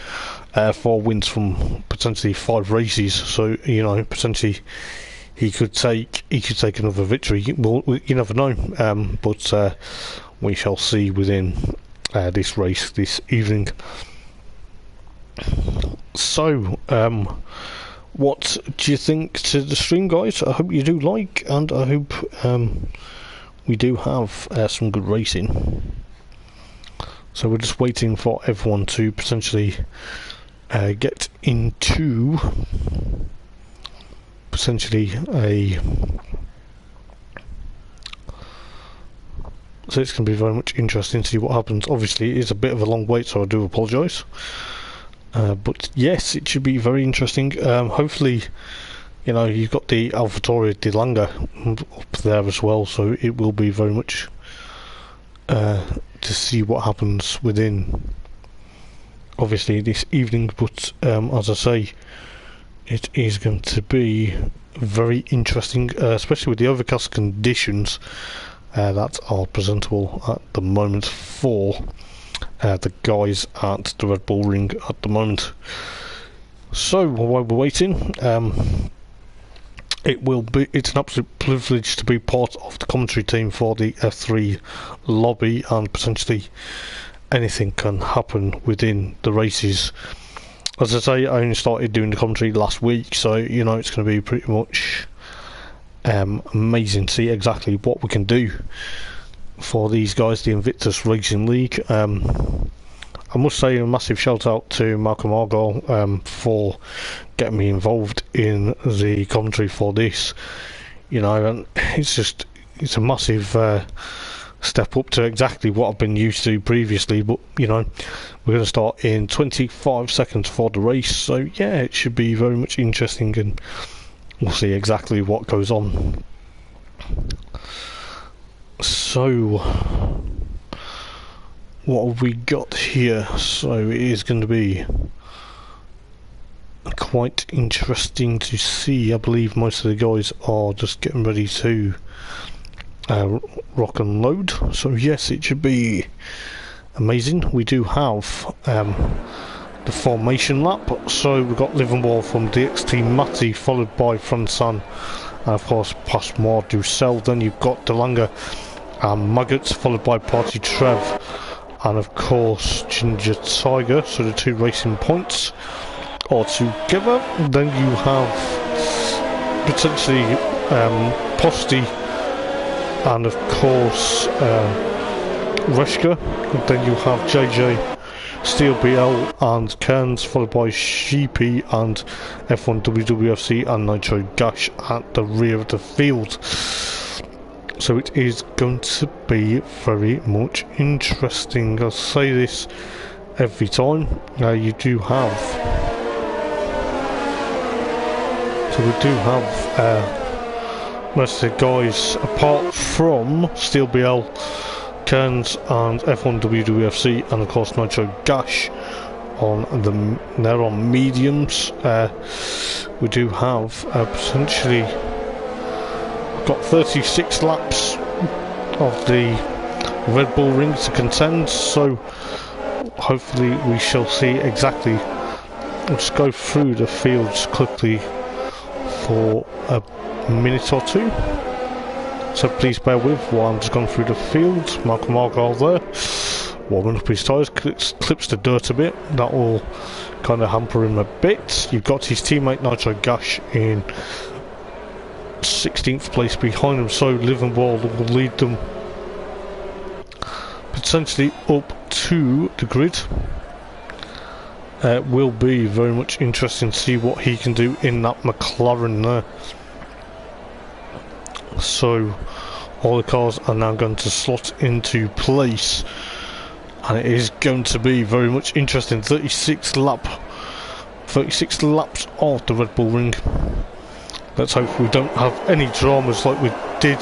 S1: 4 wins from potentially 5 races, so you know, potentially he could take another victory. Well, you never know, but we shall see within this race this evening. So what do you think to the stream, guys? I hope you do like, and I hope we do have some good racing. So we're just waiting for everyone to potentially get into potentially so it's going to be very much interesting to see what happens. Obviously it is a bit of a long wait, so I do apologise, but yes, it should be very interesting. Hopefully, you know, you've got the AlphaTauri De Lange up there as well, so it will be very much to see what happens within obviously this evening. But as I say, it is going to be very interesting, especially with the overcast conditions that are presentable at the moment for the guys at the Red Bull Ring at the moment. So while we're waiting, it's an absolute privilege to be part of the commentary team for the F3 lobby, and potentially anything can happen within the races. As I say, I only started doing the commentary last week, so you know, it's going to be pretty much amazing to see exactly what we can do for these guys, the Invictus Racing League. I must say a massive shout out to Malcolm Argyle for getting me involved in the commentary for this. You know, and it's a massive step up to exactly what I've been used to previously, but you know, we're going to start in 25 seconds for the race, so yeah, it should be very much interesting, and we'll see exactly what goes on. So what have we got here? So it is going to be quite interesting to see. I believe most of the guys are just getting ready to rock and load, so yes, it should be amazing. We do have the formation lap, so we've got Livermore from DXT Matty, followed by Fransan, and of course Passmore Ducel. Then you've got Delanga and Maggots, followed by Party Trev, and of course Ginger Tiger. So the two racing points are together. Then you have potentially Posty, and of course Reshka. Then you have JJ, Steel BL and Cairns, followed by Sheepy and F1 WWFC and Nitro Gash at the rear of the field. So it is going to be very much interesting. I'll say this every time. You do have, so we do have most of the guys, apart from Steel BL, Cairns and F1 WWFC, and of course Nitro Gash they're on mediums. We do have potentially got 36 laps of the Red Bull Ring to contend, so hopefully we shall see exactly. Let's go through the fields quickly for a minute or two, so please bear with while I'm just going through the field. Malcolm Argyle there, warming up his tyres, clips the dirt a bit. That will kind of hamper him a bit. You've got his teammate Nitro Gash in 16th place behind him, so Livermore will lead them potentially up to the grid. It will be very much interesting to see what he can do in that McLaren there. So all the cars are now going to slot into place, and it is going to be very much interesting. 36 laps of the Red Bull Ring. Let's hope we don't have any dramas like we did.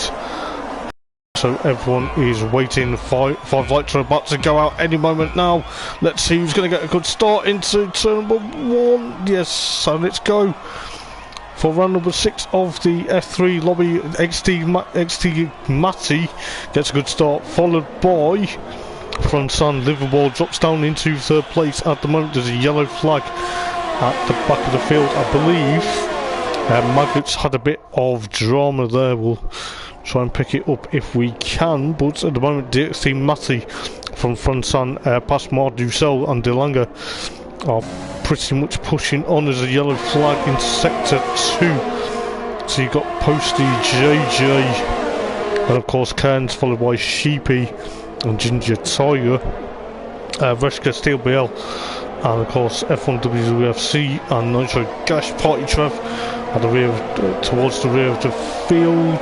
S1: So everyone is waiting. Five lights are about to go out any moment now. Let's see who's going to get a good start into turn number 1. Yes, so let's go for round number 6 of the F3 lobby. XT Matty gets a good start, followed by Fransan. Livermore drops down into 3rd place. At the moment there's a yellow flag at the back of the field, I believe. Maggots had a bit of drama there. We'll try and pick it up if we can, but at the moment DXT Matty from Fransan, Passmore Ducel and Delanga are pretty much pushing on. There's a yellow flag in sector 2, so you've got Posty, JJ, and of course Cairns, followed by Sheepy and Ginger Tiger, Reshka, Steel BL, and of course F1 WWFC and Nitro Gash. Party Trev at the rear, towards the rear of the field.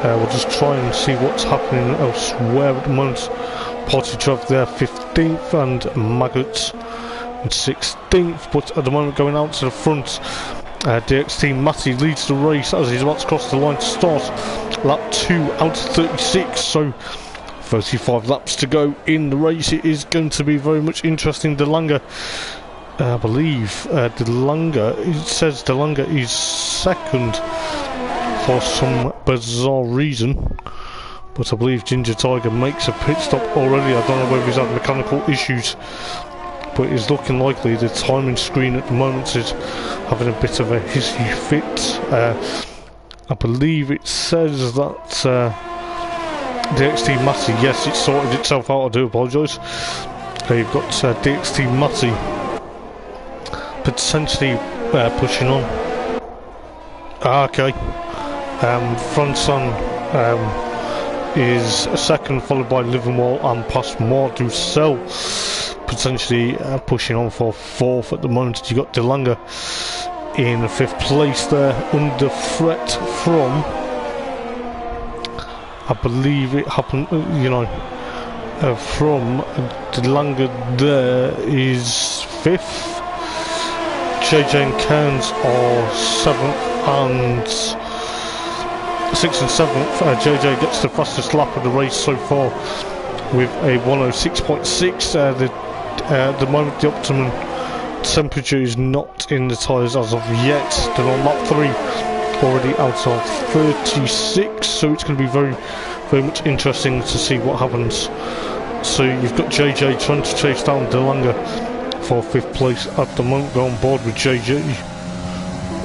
S1: We'll just try and see what's happening elsewhere at the moment. Party Trev there 15th, and Maggots in 16th, but at the moment going out to the front. DXT Matty leads the race as he's about to cross the line to start lap 2 out of 36, so 35 laps to go in the race. It is going to be very much interesting. Delanga, I believe Delanga, it says Delanga is 2nd for some bizarre reason, but I believe Ginger Tiger makes a pit stop already. I don't know whether he's had mechanical issues, but it's looking likely. The timing screen at the moment is having a bit of a hissy fit. I believe it says that DXT Matty, yes, it sorted itself out, I do apologise. You've got DXT Matty potentially pushing on. Okay. Fransan is 2nd, followed by Livermore and Passmore Ducel. potentially pushing on for 4th at the moment. You got De Lange in 5th place there, under threat from, I believe it happened, you know, from De Lange there is 5th. JJ and Cairns are 7th and 6th and 7th. JJ gets the fastest lap of the race so far with a 106.6. The moment the optimum temperature is not in the tyres as of yet. They're on lap 3, already out of 36, so it's going to be very, very much interesting to see what happens. So you've got JJ trying to chase down De Lange for 5th place at the moment. We're on board with JJ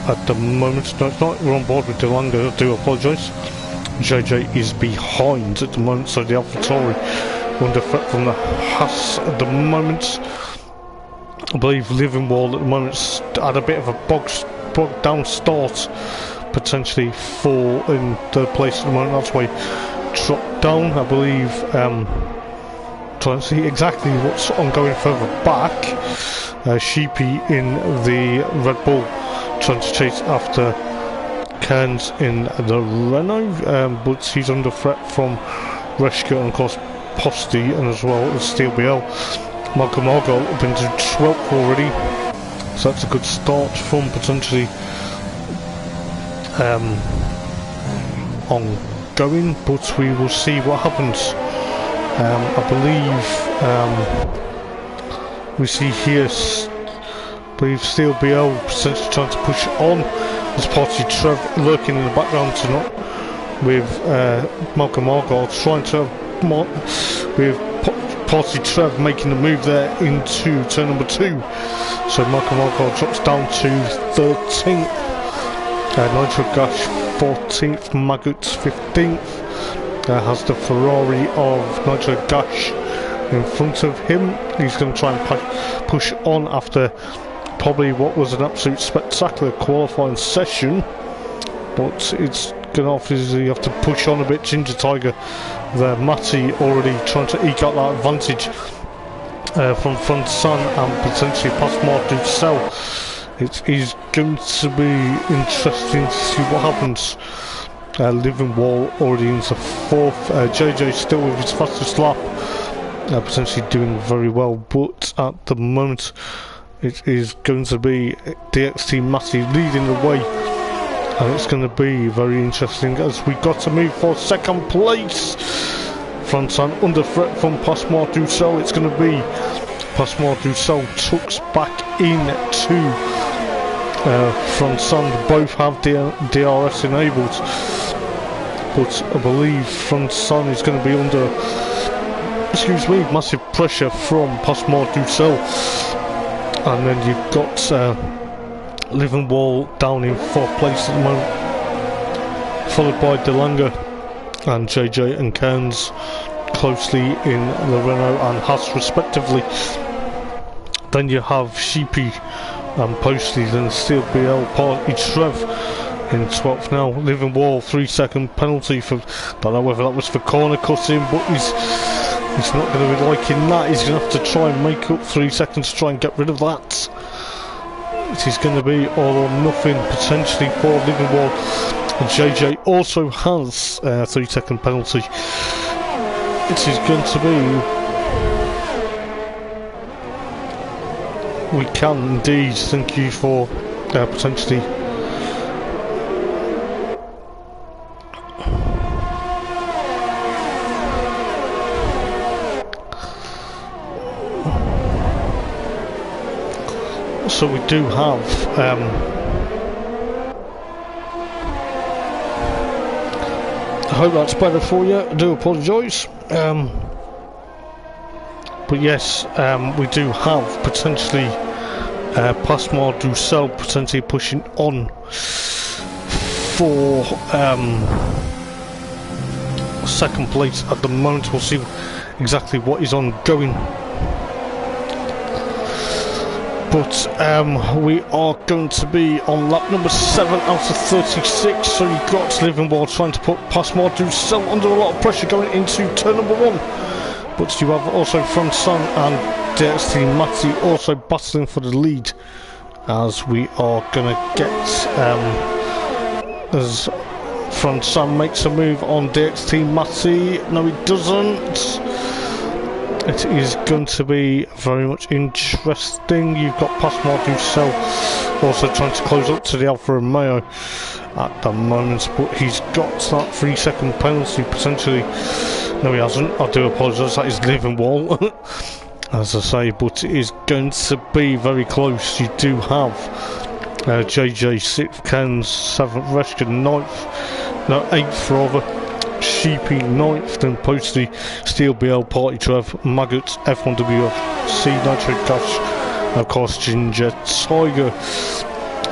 S1: at the moment. No, it's not. We're on board with De Lange. I do apologise. JJ is behind at the moment, so the AlphaTauri under threat from the Haas at the moment. I believe Living Wall at the moment had a bit of a bogged down start, potentially 4 in 3rd place at the moment. That's why dropped down, I believe. Trying to see exactly what's ongoing further back. Sheepy in the Red Bull trying to chase after Cairns in the Renault, but he's under threat from Reshka and of course Posty, and as well as Steel BL. Malcolm Argyle up into 12th already, so that's a good start from potentially ongoing, but we will see what happens. I believe we see here, I believe Steel BL potentially trying to push on. There's Party Trev lurking in the background tonight with Malcolm Argyle trying to, with Party Trev making the move there into turn number 2. So Malcolm Argyle drops down to 13th, nitrogash 14th, Magut 15th. Has the Ferrari of nitrogash in front of him. He's going to try and push on after probably what was an absolute spectacular qualifying session, but it's going to obviously have to push on a bit. Ginger Tiger there, Matty already trying to eke out that advantage from front Sun and potentially past Mark Ducel. It is going to be interesting to see what happens. Living Wall already into 4th. JJ still with his fastest lap, potentially doing very well, but at the moment it is going to be DXT Matty leading the way, and it's going to be very interesting as we got to move for 2nd place. Fronton under threat from Pasmar Ducel. It's going to be Pasmar Ducel tucks back into Fronton. Both have DRS enabled, but I believe Fronton is going to be under, massive pressure from Pasmar Ducel. And then you've got Living Wall down in 4th place at the moment, followed by De Lange and JJ and Cairns closely in the Renault and Haas respectively. Then you have Sheepy and Postley, then Steel BL, Party Trev in 12th now. Living Wall 3-second penalty for, don't know whether that was for corner cutting, but he's not going to be liking that. He's going to have to try and make up 3 seconds to try and get rid of that. It is going to be all or nothing potentially for Living Wall. And JJ also has a 3-second penalty. It is going to be, we can indeed, thank you for potentially so we do have I hope that's better for you. I do apologise, but yes, we do have potentially Pasmar Ducel potentially pushing on for 2nd place at the moment. We'll see exactly what is ongoing. But we are going to be on lap number 7 out of 36, so you've got Living Wall trying to put Pasmar Ducel under a lot of pressure going into turn number 1. But you have also Front Sun and DXT Matty also battling for the lead, as we are going to get as Front Sun makes a move on DXT Matty. No, he doesn't. It is going to be very much interesting. You've got Passmore Ducel also trying to close up to the Alfa Romeo at the moment, but he's got that 3-second penalty potentially. No, he hasn't. I do apologise. That is Living Wall, as I say, but it is going to be very close. You do have JJ 6th, Ken 7th, Reshkin 9th, no 8th rather. Sheepy 9th, then Posty, Steel BL, Party Trev, Maggots, F1WFC, Nitrogash, and of course Ginger Tiger.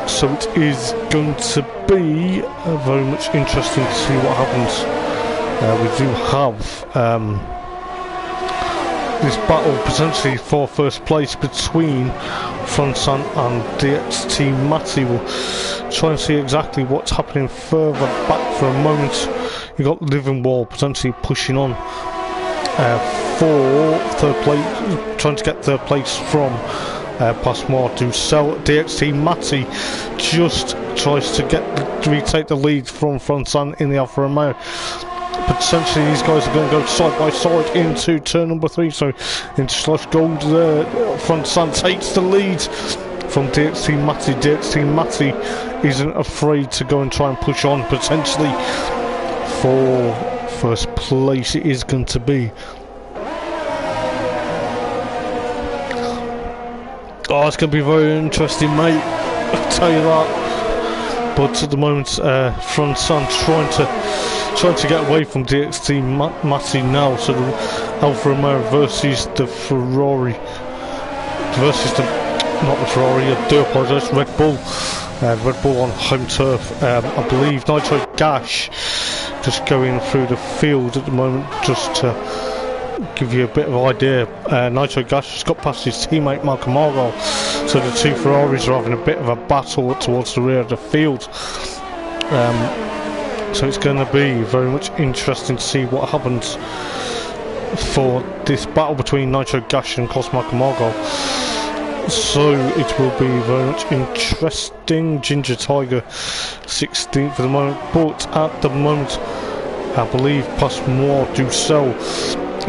S1: So it is going to be very much interesting to see what happens. We do have this battle potentially for first place between Fronsan and DXT Matty. We'll try and see exactly what's happening further back for a moment. You've got Living Wall potentially pushing on for third place, trying to get third place from Passmore Ducel. DXT Matty just tries to retake the lead from Fronsan in the Alfa Romeo. Potentially these guys are going to go side by side into turn number 3, so into Slush Gold. Fronsan takes the lead from DXT Matty. DXT Matty isn't afraid to go and try and push on potentially for first place. It is going to be. Oh, it's going to be very interesting, mate. I'll tell you that. But at the moment, Fronsan trying to get away from DXT Matty now. So the Alfa Romeo versus the Ferrari, versus the, not the Ferrari, I do apologise, Red Bull. Red Bull on home turf. I believe Nitrogash just going through the field at the moment, just to give you a bit of idea. Nitrogash has got past his teammate Malc, so the two Ferraris are having a bit of a battle towards the rear of the field. So it's going to be very much interesting to see what happens for this battle between Nitrogash and Malc. So it will be very much interesting. Ginger Tiger 16th for the moment, but at the moment I believe Passmore Ducel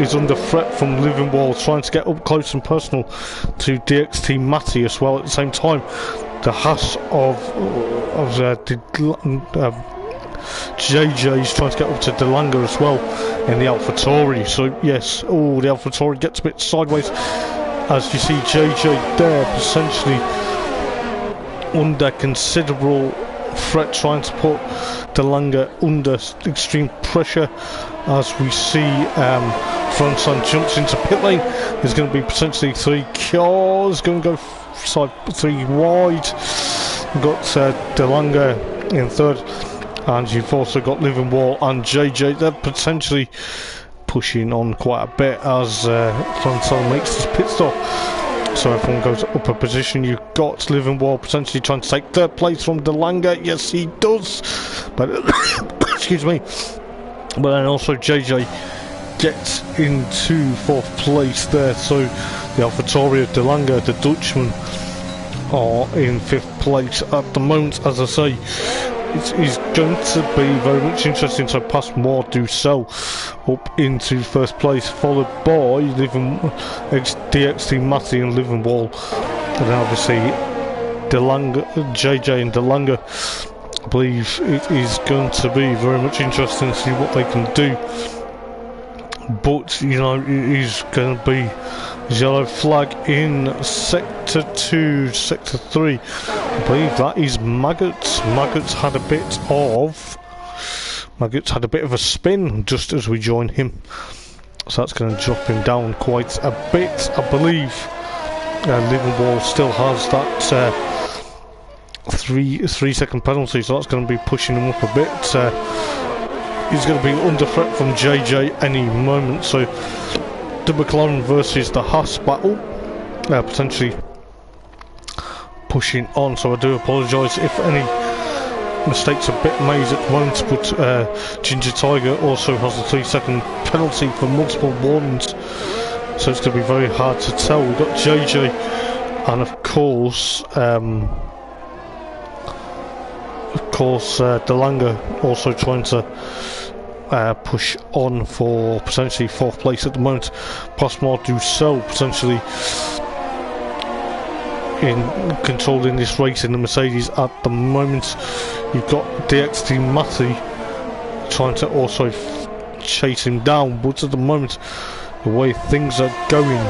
S1: is under threat from Living Wall, trying to get up close and personal to DXT Matty as well. At the same time, the Haas of JJ is trying to get up to Delanga as well in the AlphaTauri. So yes, the AlphaTauri gets a bit sideways, as you see JJ there potentially under considerable threat, trying to put Delanga under extreme pressure. As we see Fronsan jumps into pit lane. There's going to be potentially 3 cars going to go side 3 wide. We've got Delanga in third, and you've also got Living Wall and JJ. They're potentially pushing on quite a bit as Fronsan makes his pit stop. So everyone goes up a position. You've got Living Wall potentially trying to take third place from Delanga. Yes, he does. But excuse me. But then also JJ gets into fourth place there. So the AlphaTauri of Delanga, the Dutchman, are in 5th place at the moment. As I say, it is going to be very much interesting. So Passmore Ducel up into 1st place, followed by DXT Matty and Living Wall, and then obviously Delanga, JJ and Delanga. I believe it is going to be very much interesting to see what they can do. But you know, it is going to be yellow flag in sector 2, sector 3. I believe that is Maggots. Maggots had a bit of a spin just as we join him, so that's going to drop him down quite a bit. I believe Living Wall still has that 3-second penalty, so that's going to be pushing him up a bit. He's going to be under threat from JJ any moment. So the McLaren versus the Haas battle, potentially pushing on. So I do apologise if any mistakes are a bit made at the moment, but Ginger Tiger also has a 3-second penalty for multiple warnings so it's going to be very hard to tell. We've got JJ and of course Delanga also trying to push on for potentially 4th place at the moment. Postmod Ducel potentially in controlling this race in the Mercedes at the moment. You've got DXT Matty trying to also chase him down, but at the moment the way things are going,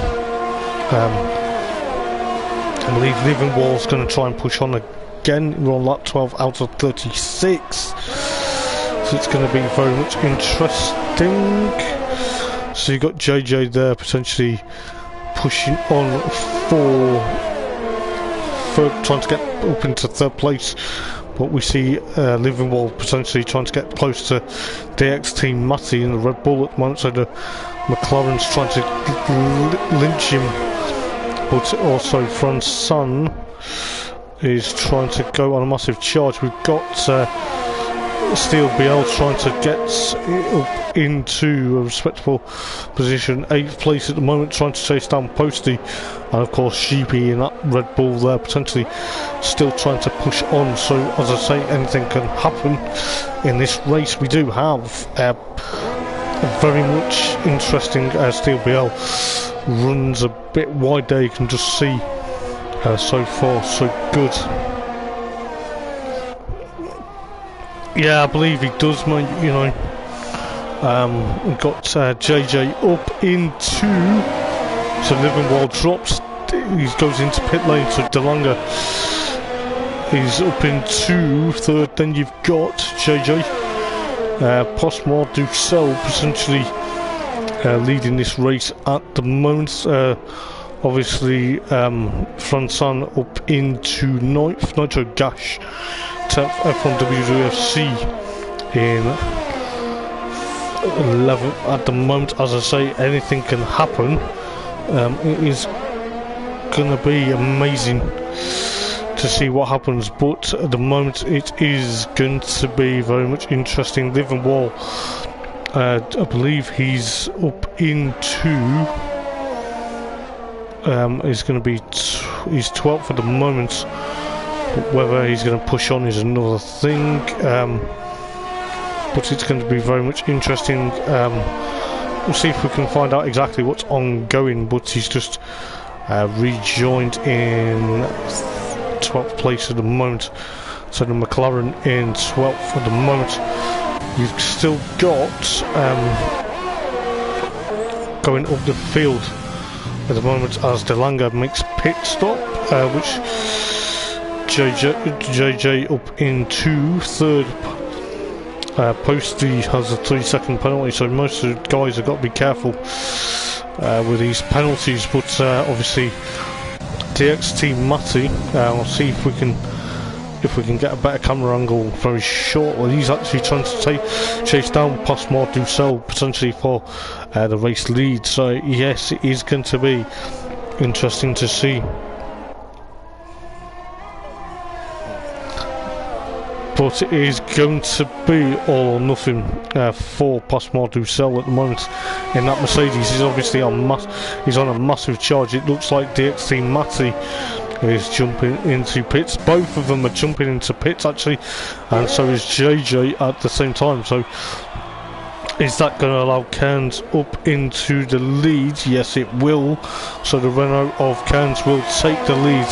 S1: I believe Livingwall's going to try and push on again. We're on lap 12 out of 36, so it's going to be very much interesting. So you've got JJ there potentially pushing on for trying to get up into 3rd place, but we see Livingwall potentially trying to get close to DXT Matty in the Red Bull at the moment, so the McLaren's trying to lynch him, but also Franson is trying to go on a massive charge. We've got Steel BL trying to get up into a respectable position, 8th place at the moment, trying to chase down Posty, and of course Sheepy in that Red Bull there potentially still trying to push on. So as I say, anything can happen in this race. We do have a very much interesting Steel BL runs a bit wide there, you can just see. So far so good. Yeah, I believe he does, mate, you know. We've got JJ up into, so Livingwall drops, he goes into pit lane, so Delanga is up into 3rd. Then you've got JJ, Postmod Ducel potentially leading this race at the moment. Obviously Franson up into 9th, nitrogash 10th, F1 WWFC in 11th at the moment. As I say, anything can happen. It is going to be amazing to see what happens, but at the moment it is going to be very much interesting. Livingwall, I believe he's up into is going to be he's 12th at the moment, but whether he's going to push on is another thing. But it's going to be very much interesting. We'll see if we can find out exactly what's ongoing, but he's just rejoined in 12th place at the moment, so the McLaren in 12th at the moment. You've still got going up the field at the moment as Delanga makes pit stop, which JJ up into 3rd. Posty has a 3-second penalty, so most of the guys have got to be careful with these penalties, but obviously DXT Matty, we'll see if we can get a better camera angle very shortly. He's actually trying to chase down Postmod Ducel potentially for the race lead, so yes, it is going to be interesting to see. But it is going to be all or nothing for Postmod Ducel at the moment in that Mercedes. He's obviously he's on a massive charge. It looks like DXT Matty is jumping into pits. Both of them are jumping into pits actually, and so is JJ at the same time. So is that going to allow Cairns up into the lead? Yes, it will. So the Renault of Cairns will take the lead,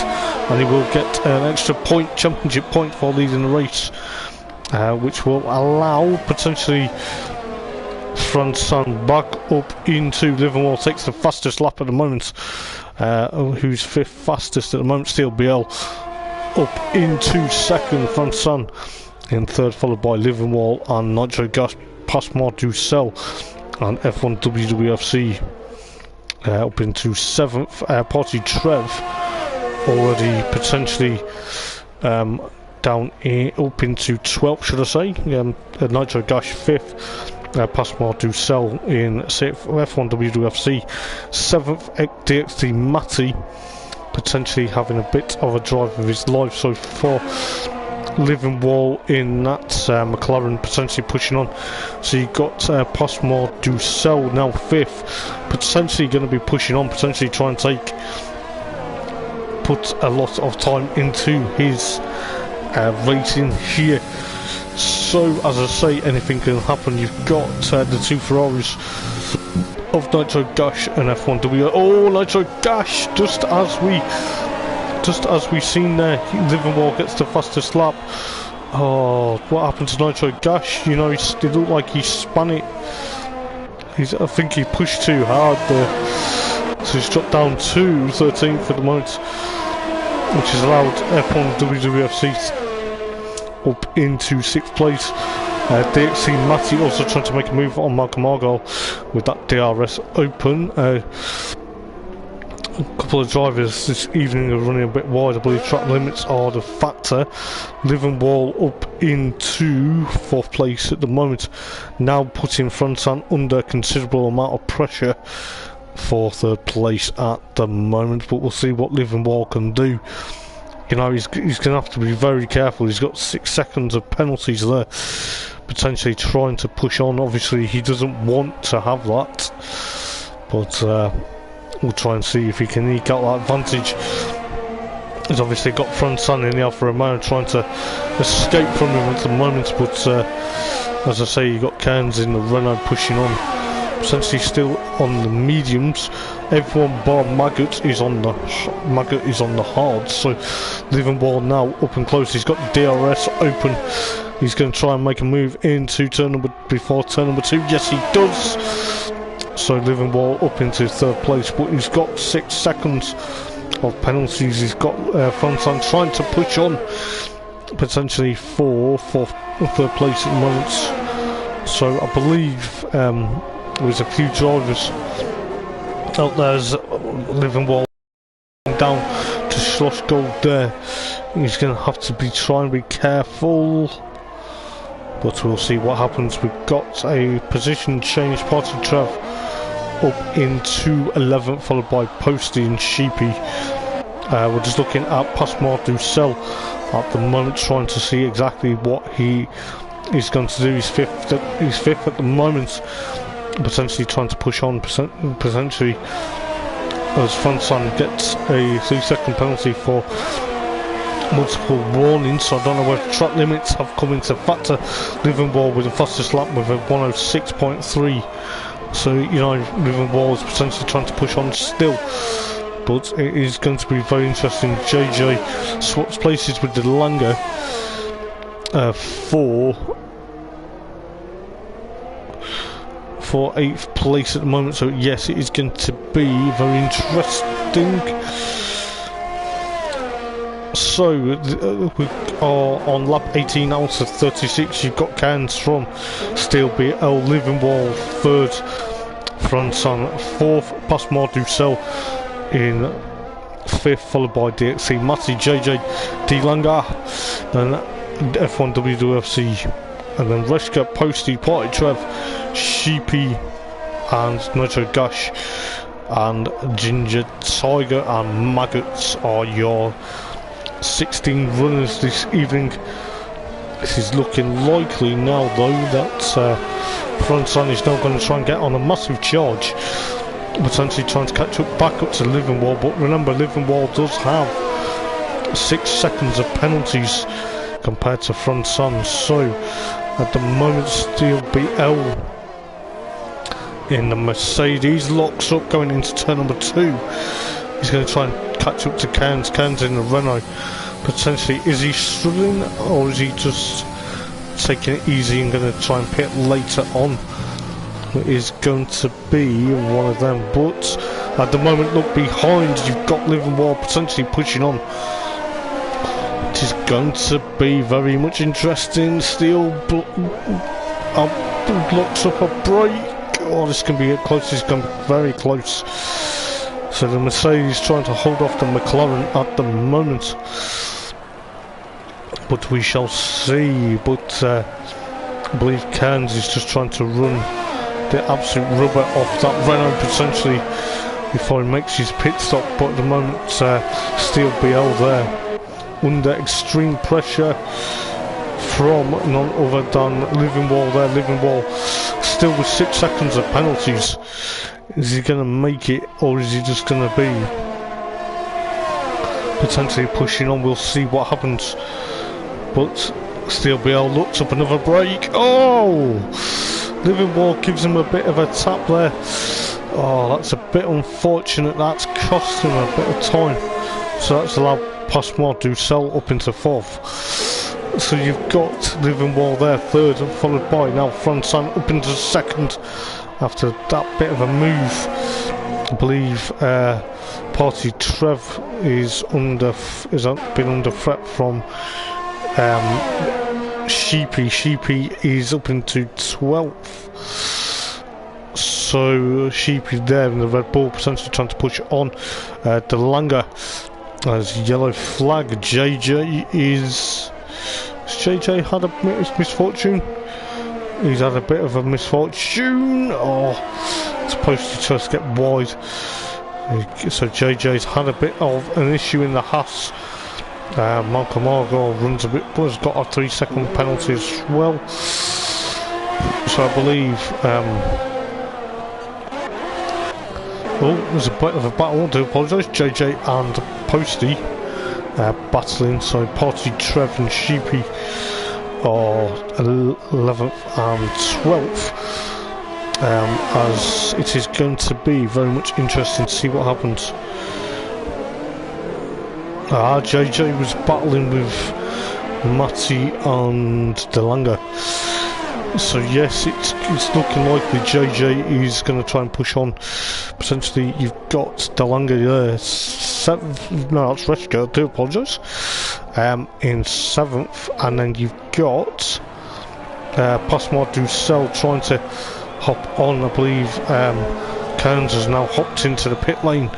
S1: and he will get an extra point, championship point, for leading the race, which will allow potentially Franson back up into Livermore. Takes the fastest lap at the moment. Who's 5th fastest at the moment? Steel BL up into 2nd. Franson in 3rd, followed by Livermore and nitrogash. Postmod Ducel and F1 WWFC up into 7th. Party Trev already potentially down up into 12th, should I say. Nitrogash 5th. Postmod Ducel in 6th. F1 WWFC 7th. DXT Matty potentially having a bit of a drive of his life so far. living wall in that McLaren potentially pushing on. So you've got Postmore Ducel now 5th, potentially going to be pushing on, potentially trying to put a lot of time into his racing here. So as I say, anything can happen. You've got the two Ferraris of nitrogash and F1W. Oh, nitrogash! Just as we seen there, Livermore gets the fastest lap. Oh, what happened to nitrogash? You know, it looked like he spun it. I think he pushed too hard there, so he's dropped down to 13th at the moment, which has allowed F1 WWFC up into 6th place. DXC Matty also trying to make a move on Malcolm Argyle with that DRS open. A couple of drivers this evening are running a bit wide. I believe track limits are the factor. Livermore up into 4th place at the moment, now putting Fronton under considerable amount of pressure for 3rd place at the moment, but we'll see what Livermore can do. You know, he's going to have to be very careful. He's got 6 seconds of penalties there, potentially trying to push on. Obviously he doesn't want to have that, but we'll try and see if he can eke out that advantage. He's obviously got Fronton in the Alfa Romeo trying to escape from him at the moment, but as I say, you got Cairns in the Renault pushing on, essentially still on the mediums. Everyone bar Maggot is on the hard, so Livermore now up and close. He's got the DRS open. He's going to try and make a move into turn number 2. Yes, he does. So Livermore up into 3rd place, but he's got 6 seconds of penalties. He's got Fronton trying to push on, potentially for 3rd place at the moment. So I believe there's a few drivers out there as Livermore down to Schloss Gold there. He's going to have to be trying to be careful, but we'll see what happens. We've got a position change. Party Trev up into 11th, followed by Posty and Sheepy. We're just looking at Passmore Ducel at the moment, trying to see exactly what he is going to do. He's fifth at the moment, potentially trying to push on, potentially as Fronton gets a 3-second penalty for multiple warnings. So I don't know whether track limits have come into factor. Livermore with the fastest lap with a 106.3. So, you know, Livermore is potentially trying to push on still, but it is going to be very interesting. JJ swaps places with the Langer for 8th place at the moment, so yes, it is going to be very interesting. So we are on lap 18 out of 36. You've got Cairns from Steel BL, Livermore 3rd, Fronton 4th, Passmore Ducel in 5th, followed by DXC Matty, JJ D Langer, and F1 WWFC, and then Reshka, Posty, Party Trev, Sheepy and nitrogash and Ginger Tiger and Maggots are your 16 runners this evening. This is looking likely now though that Fronton is now going to try and get on a massive charge, potentially trying to catch up back up to Livermore, but remember Livermore does have 6 seconds of penalties compared to Fronton. So at the moment Steel BL in the Mercedes locks up going into turn number 2. He's going to try and catch up to Cairns. Cairns in the Renault. Potentially, is he struggling or is he just taking it easy and going to try and pit later on? It is going to be one of them, but at the moment, look behind, you've got Livermore potentially pushing on. It is going to be very much interesting. Steel blocks up a break. Oh, this can be close. This can be very close. So the Mercedes trying to hold off the McLaren at the moment, but we shall see. But I believe Cairns is just trying to run the absolute rubber off that Renault potentially before he makes his pit stop. But at the moment, Steel BL there under extreme pressure. from none other than Livingwall there. Livingwall still with 6 seconds of penalties. Is he going to make it, or is he just going to be potentially pushing on? We'll see what happens. But Steel BL looks up another break. Oh! Livingwall gives him a bit of a tap there. Oh, that's a bit unfortunate. That's cost him a bit of time. So that's allowed Passmore Ducel up into 4th. So you've got Livingwall there 3rd, followed by now Fransan up into 2nd after that bit of a move. I believe Party Trev is been under threat from Sheepy. Sheepy is up into 12th. So Sheepy there in the Red Bull, potentially trying to push on. Delanga as yellow flag. JJ is... Has JJ had a misfortune? He's had a bit of a misfortune. Oh, supposed to just get wide. So JJ's had a bit of an issue in the Haas. Malc runs a bit, but has got a 3-second penalty as well. So I believe. Oh, there's a bit of a battle. I do apologise. JJ and Posty battling. So Party Trev and Sheepy are 11th and 12th. As it is going to be very much interesting to see what happens. JJ was battling with Matty and Delanga. So yes, it's looking likely JJ is going to try and push on. Potentially you've got Delanga there, 7th, no that's Reschke, I do apologise, in 7th, and then you've got Passmore Ducel trying to hop on. I believe Kearns has now hopped into the pit lane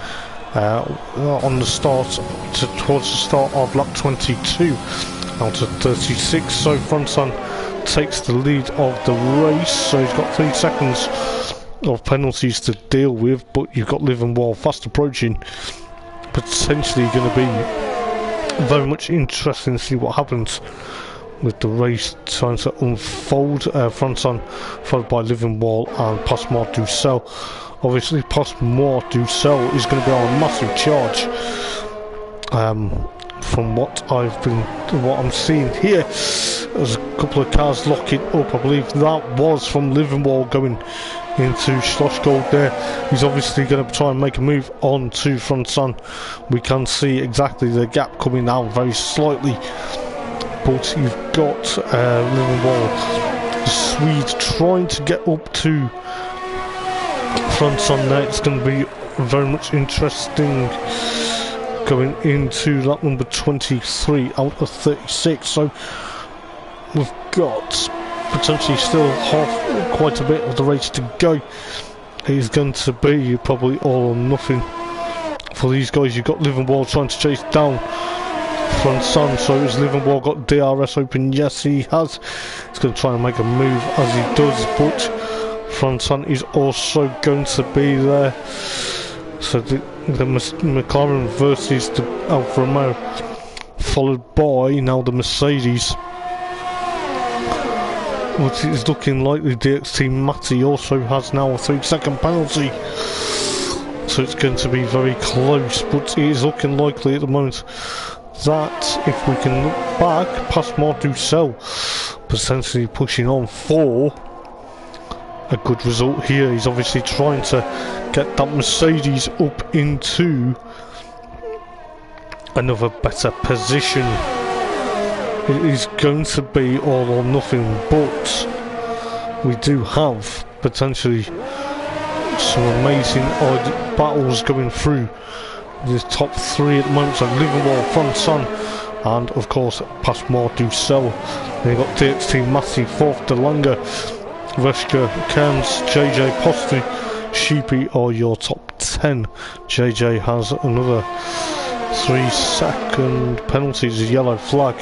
S1: on the start, towards the start of lap 22 out of 36. So Fronton takes the lead of the race, so he's got 3 seconds of penalties to deal with, but you've got Livingwall fast approaching, potentially going to be very much interesting to see what happens with the race trying to unfold. Fronton followed by Livingwall and Passmore Ducel. Obviously Passmore Ducel is going to be on a massive charge. From what I'm seeing here, there's a couple of cars locking up. I believe that was from Livingwall going into Schlossgold there. He's obviously going to try and make a move on to Fronton. We can see exactly the gap coming down very slightly, but you've got Livingwall, the Swede, trying to get up to Fronton there. It's going to be very much interesting going into lap number 23 out of 36. So we've got potentially still quite a bit of the race to go. It is going to be probably all or nothing for these guys. You've got Livingwall trying to chase down Fronton. So has Livingwall got DRS open? Yes, he has. He's going to try and make a move as he does, but Fronton is also going to be there. So the McLaren versus the Alfa Romeo, followed by now the Mercedes. But it is looking likely DXT Matty also has now a 3-second penalty. So it's going to be very close, but it is looking likely at the moment that if we can look back, Passmore Ducel potentially pushing on for a good result here. He's obviously trying to get that Mercedes up into another better position. It is going to be all or nothing, but we do have potentially some amazing odd battles going through the top 3 at the moment. So Livingwall, Fronton, and of course Passmore Ducel. Then you've got DXT Matty, 4th Delanga, Reschke, Kearns, JJ, Posty, Sheepy are your top 10. JJ has another 3-second penalties, a yellow flag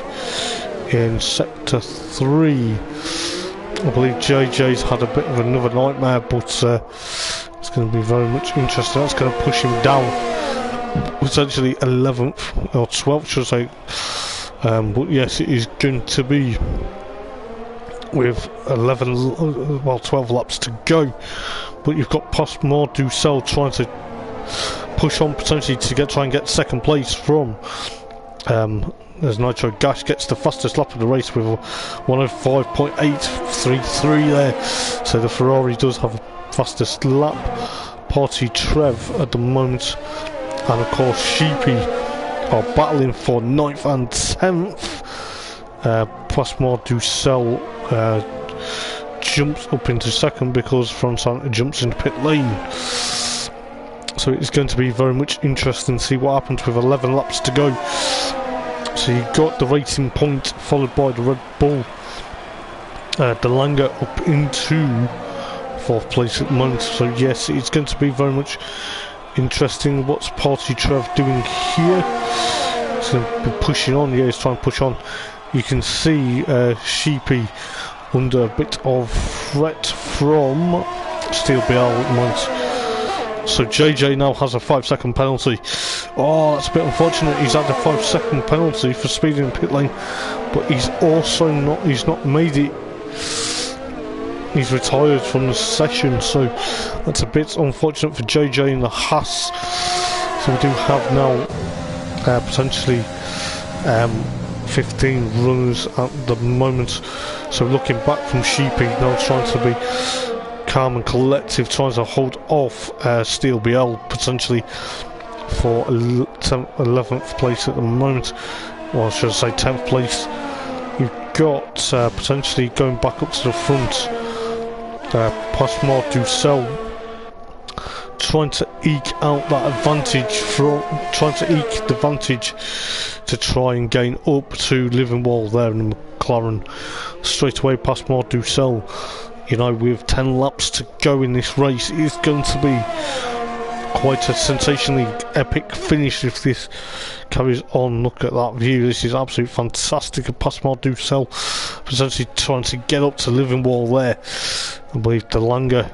S1: in sector 3. I believe JJ's had a bit of another nightmare, but it's going to be very much interesting. That's going to push him down, potentially 11th or 12th, should I say. But yes, it is going to be with 12 laps to go. But you've got Postmor Ducel trying to push on potentially to try and get second place from as nitrogash gets the fastest lap of the race with 105.833 there. So the Ferrari does have the fastest lap. Party Trev at the moment, and of course Sheepy are battling for 9th and 10th. Postmor Ducel jumps up into second because Fronsan jumps into pit lane. So it's going to be very much interesting to see what happens with 11 laps to go. So you've got the Racing Point followed by the Red Bull. De Lange up into 4th place at the moment. So yes, it's going to be very much interesting. What's Party Trev doing here? He's going to be pushing on. Yeah, he's trying to push on. You can see Sheepy under a bit of threat from Steel BL at the moment. So JJ now has a 5-second penalty. Oh, that's a bit unfortunate. He's had a 5-second penalty for speeding in pit lane, but he's also not made it. He's retired from the session, so that's a bit unfortunate for JJ in the Haas. So we do have now potentially 15 runners at the moment. So looking back from Sheepy, now trying to be calm and collective, trying to hold off Steel BL potentially for 11th place at the moment, or should I say 10th place. You've got potentially going back up to the front, Postmor Ducel trying to eke out that advantage, to try and gain up to Livingwall there in the McLaren. Straight away Postmor Ducel, you know, with 10 laps to go in this race, it is going to be quite a sensationally epic finish if this carries on. Look at that view, this is absolutely fantastic. Postmor Ducel potentially trying to get up to Livingwall there. I believe De Lange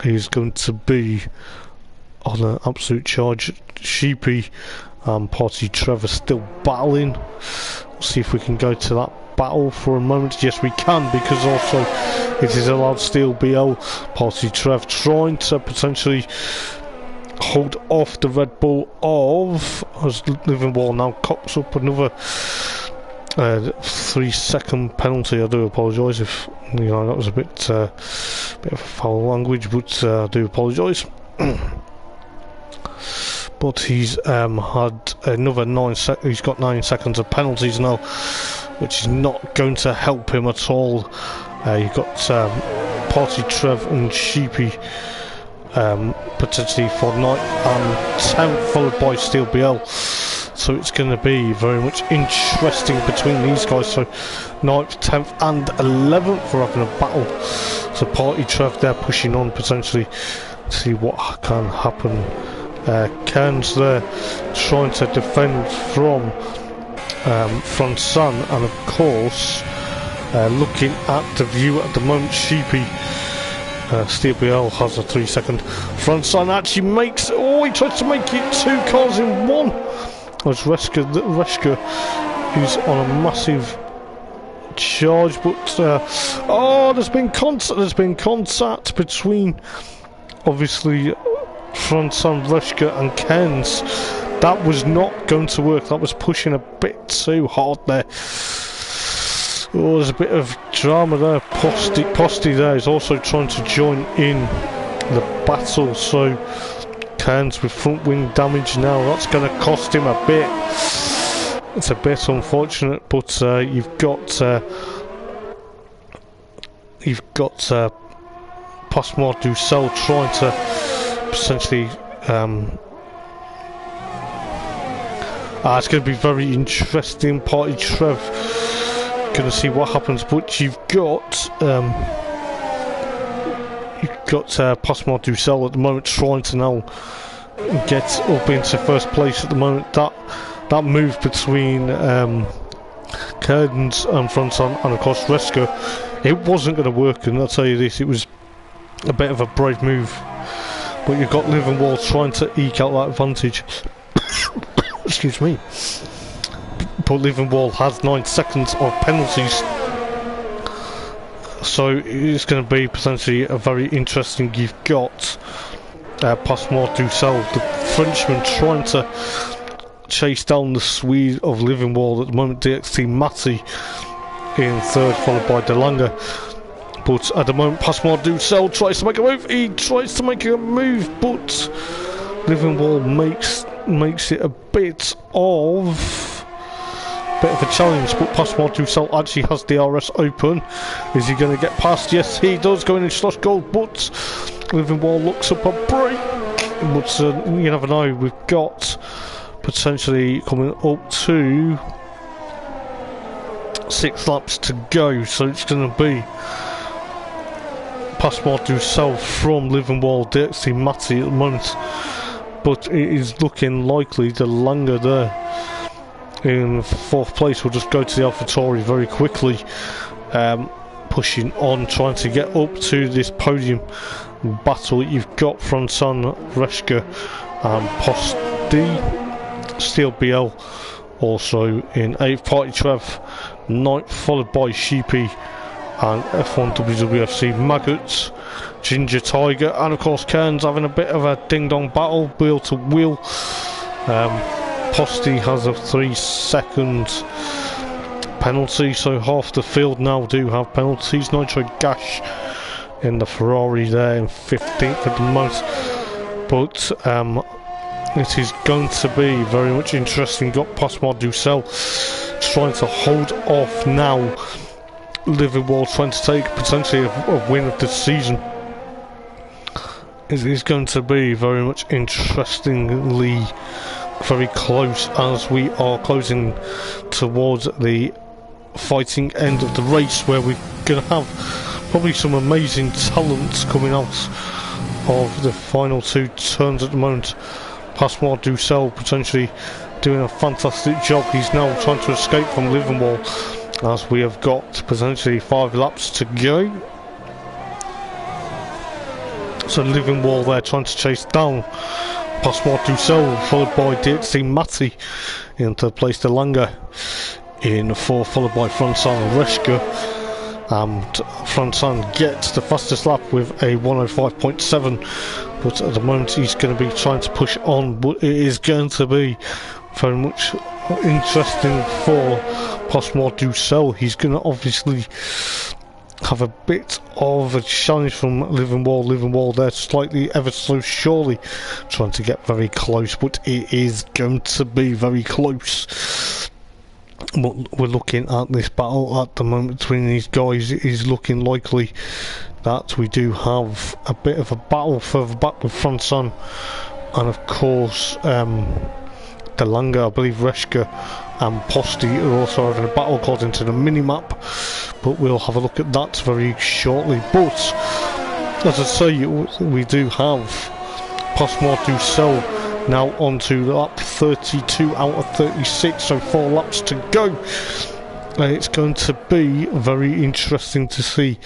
S1: is going to be on an absolute charge. Sheepy and Party Trevor still battling. We'll see if we can go to that battle for a moment. Yes, we can, because also it is allowed Steel BL. Party Trev trying to potentially hold off the Red Bull of as Livingwall now cocks up another 3-second penalty. I do apologise if you know that was a bit of foul language, but I do apologise. But he's had another 9 seconds. He's got 9 seconds of penalties now, which is not going to help him at all. You've got Party Trev and Sheepy potentially for 9th and 10th, followed by Steel BL. So it's going to be very much interesting between these guys. So 9th, 10th and 11th for having a battle. So Party Trev there pushing on potentially to see what can happen. Cairns there trying to defend from Fronsan, and of course looking at the view at the moment, Sheepy Steel BL has a 3-second. Fronsan actually makes, he tries to make it 2 cars in 1 as Reschke is on a massive charge, but there's been contact between obviously Fronsan, Reschke and Cairns. That was not going to work. That was pushing a bit too hard there. Oh, there's a bit of drama there. Posty there is also trying to join in the battle. So Cairns with front wing damage now. That's going to cost him a bit. It's a bit unfortunate, but you've got Postmor Ducel trying to potentially. It's going to be very interesting. Party Trev going to see what happens, but you've got Postmor Ducel at the moment trying to now get up into first place at the moment. That move between Cairns and Fronsan and of course Reschke, it wasn't going to work, and I'll tell you this, it was a bit of a brave move. But you've got Livingwall trying to eke out that advantage. Excuse me. but Liverpool has 9 seconds of penalties. So it's going to be potentially a very interesting. You've got Passmore Dussel, the Frenchman, trying to chase down the Swede of Liverpool at the moment. DXT Matti in third, followed by De Lange. But at the moment, Passmore Dussel tries to make a move. He tries to make a move, but Liverpool makes it a bit of a challenge. But Passmore Dussel actually has DRS open. Is he going to get past? Yes, he does, going in slash goal. But Liverpool looks up a break. But you never know. We've got potentially coming up to 6 laps to go. So it's going to be Passmore Dussel from Liverpool, DXT Matti at the moment. But it is looking likely De Lange there in 4th place will just go to the AlphaTauri very quickly, pushing on, trying to get up to this podium battle. You've got Franson, Reschke and Posti, Steel BL also in 8th, Party Trev 9th, followed by Sheepy and F1 WWFC Maggots, Ginger Tiger, and of course Cairns having a bit of a ding-dong battle, wheel to wheel. Posti has a 3-second penalty, so half the field now do have penalties. Nitrogash in the Ferrari there in 15th at the most. But it is going to be very much interesting. Got Passmore Dussel trying to hold off now. Liverpool trying to take potentially a win of the season. It is going to be very much interestingly very close as we are closing towards the fighting end of the race, where we're going to have probably some amazing talents coming out of the final 2 turns at the moment. Passmore Dussel potentially doing a fantastic job. He's now trying to escape from Liverpool as we have got potentially 5 laps to go. So Liverpool there trying to chase down Passmore Dussel, followed by DXT Matti in 3rd place, De Lange in 4th, followed by Franson and Reschke. Franson gets the fastest lap with a 105.7, but at the moment he's going to be trying to push on. But it is going to be very much interesting for Passmore Dussel. He's going to obviously have a bit of a challenge from Liverpool there, slightly ever so surely trying to get very close, but it is going to be very close. But we're looking at this battle at the moment between these guys. It is looking likely that we do have a bit of a battle further back with Franson and of course De Lange. I believe Reschke and Posti are also having a battle according to the mini-map, but we'll have a look at that very shortly. But as I say, we do have Passmore Dussel now on to lap 32 out of 36, so 4 laps to go. It's going to be very interesting to see.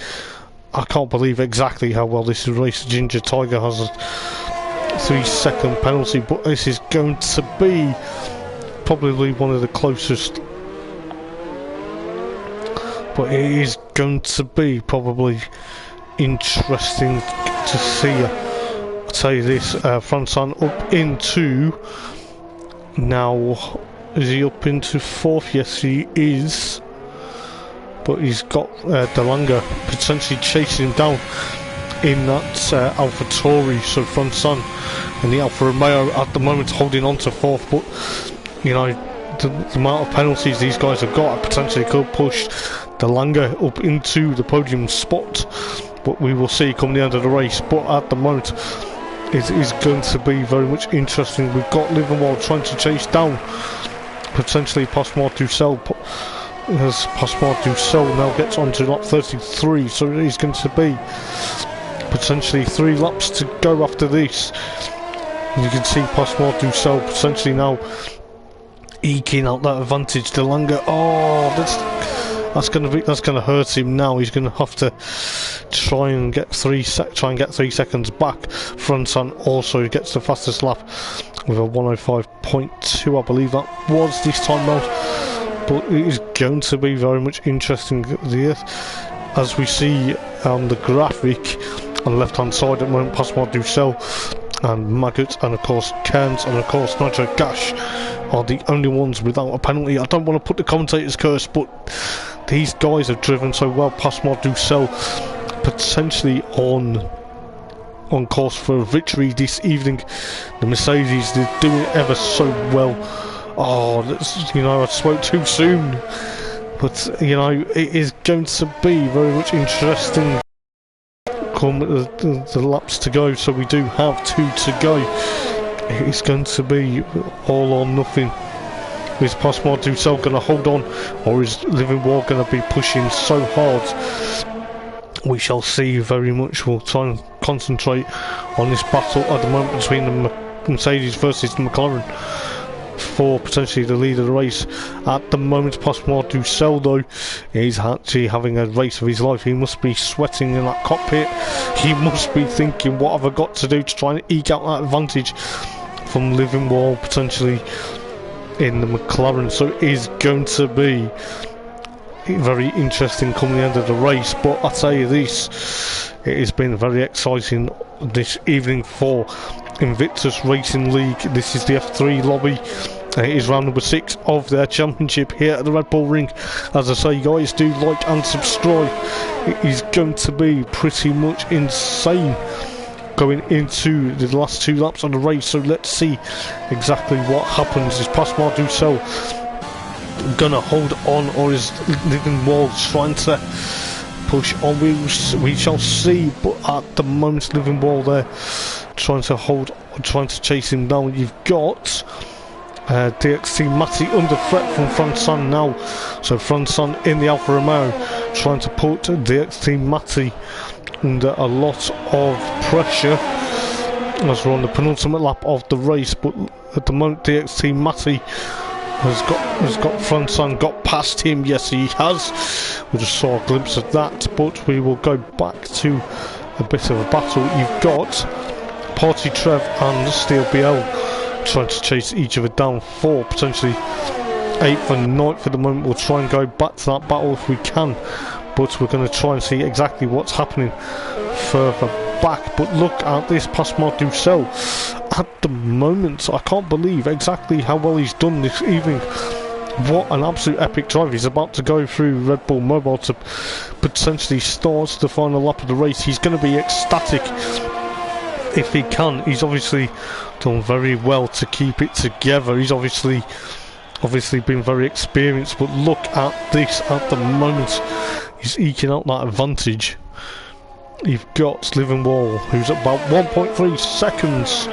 S1: I can't believe exactly how well this is raced. Ginger Tiger has a 3-second penalty, but this is going to be probably one of the closest. But it is going to be probably interesting to see. I'll tell you this, Franson up into, now is he up into 4th? Yes he is, but he's got De Lange potentially chasing him down in that AlphaTauri. So Franson and the Alfa Romeo at the moment holding on to 4th, but you know, the amount of penalties these guys have got potentially could push De Lange up into the podium spot, but we will see come the end of the race. But at the moment it is going to be very much interesting. We've got Liverpool trying to chase down potentially Passmore Dussel, as Passmore Dussel now gets onto lap 33, so it is going to be potentially 3 laps to go after this. You can see Passmore Dussel potentially now eking out that advantage. De Lange, oh, that's going to hurt him now. He's going to have to try and get 3 seconds back. Franson also gets the fastest lap with a 105.2, I believe that was this time round. but it is going to be very much interesting there. As we see on the graphic on the left hand side at the moment, Pascal Ducel and Maggot and of course Cairns and of course nitrogash are the only ones without a penalty. I don't want to put the commentator's curse, but these guys have driven so well. Pascal Ducel potentially on course for a victory this evening. The Mercedes, they're doing it ever so well. Oh, you know, I spoke too soon, but you know, it is going to be very much interesting come the laps to go. So we do have 2 to go. It's going to be all or nothing. Is Pascal Ducel going to hold on, or is Living Wall going to be pushing so hard? We shall see very much. We'll try and concentrate on this battle at the moment between the Mercedes versus the McLaren for potentially the lead of the race. At the moment, Pascal Ducel though is actually having a race of his life. He must be sweating in that cockpit. He must be thinking, what have I got to do to try and eke out that advantage from Living Wall potentially in the McLaren. So it is going to be very interesting coming the end of the race, but I'll tell you this, it has been very exciting this evening for Invictus Racing League. This is the F3 lobby. It is round number 6 of their championship here at the Red Bull Ring. As I say, guys, do like and subscribe. It is going to be pretty much insane going into the last 2 laps of the race, so let's see exactly what happens. Is Pascal Ducel gonna hold on, or is Living Wall trying to push on? We shall see, but at the moment Living Wall there trying to hold, trying to chase him down. You've got DXT Matty under threat from Franson now, so Franson in the Alfa Romeo trying to put DXT Matty under a lot of pressure as we're on the penultimate lap of the race. But at the moment DXT Matty has got Franson got past him. Yes, he has. We just saw a glimpse of that, but we will go back to a bit of a battle. You've got Party Trev and Steel BL trying to chase each other down for potentially 8th and 9th at the moment. We'll try and go back to that battle if we can, but we're going to try and see exactly what's happening further back. But look at this Pascal Ducel at the moment. I can't believe exactly how well he's done this evening. What an absolute epic drive. He's about to go through Red Bull Mobile to potentially start the final lap of the race. He's going to be ecstatic if he can. He's obviously done very well to keep it together. He's obviously been very experienced, but look at this at the moment. He's eking out that advantage. You've got Living Wall, who's at about 1.3 seconds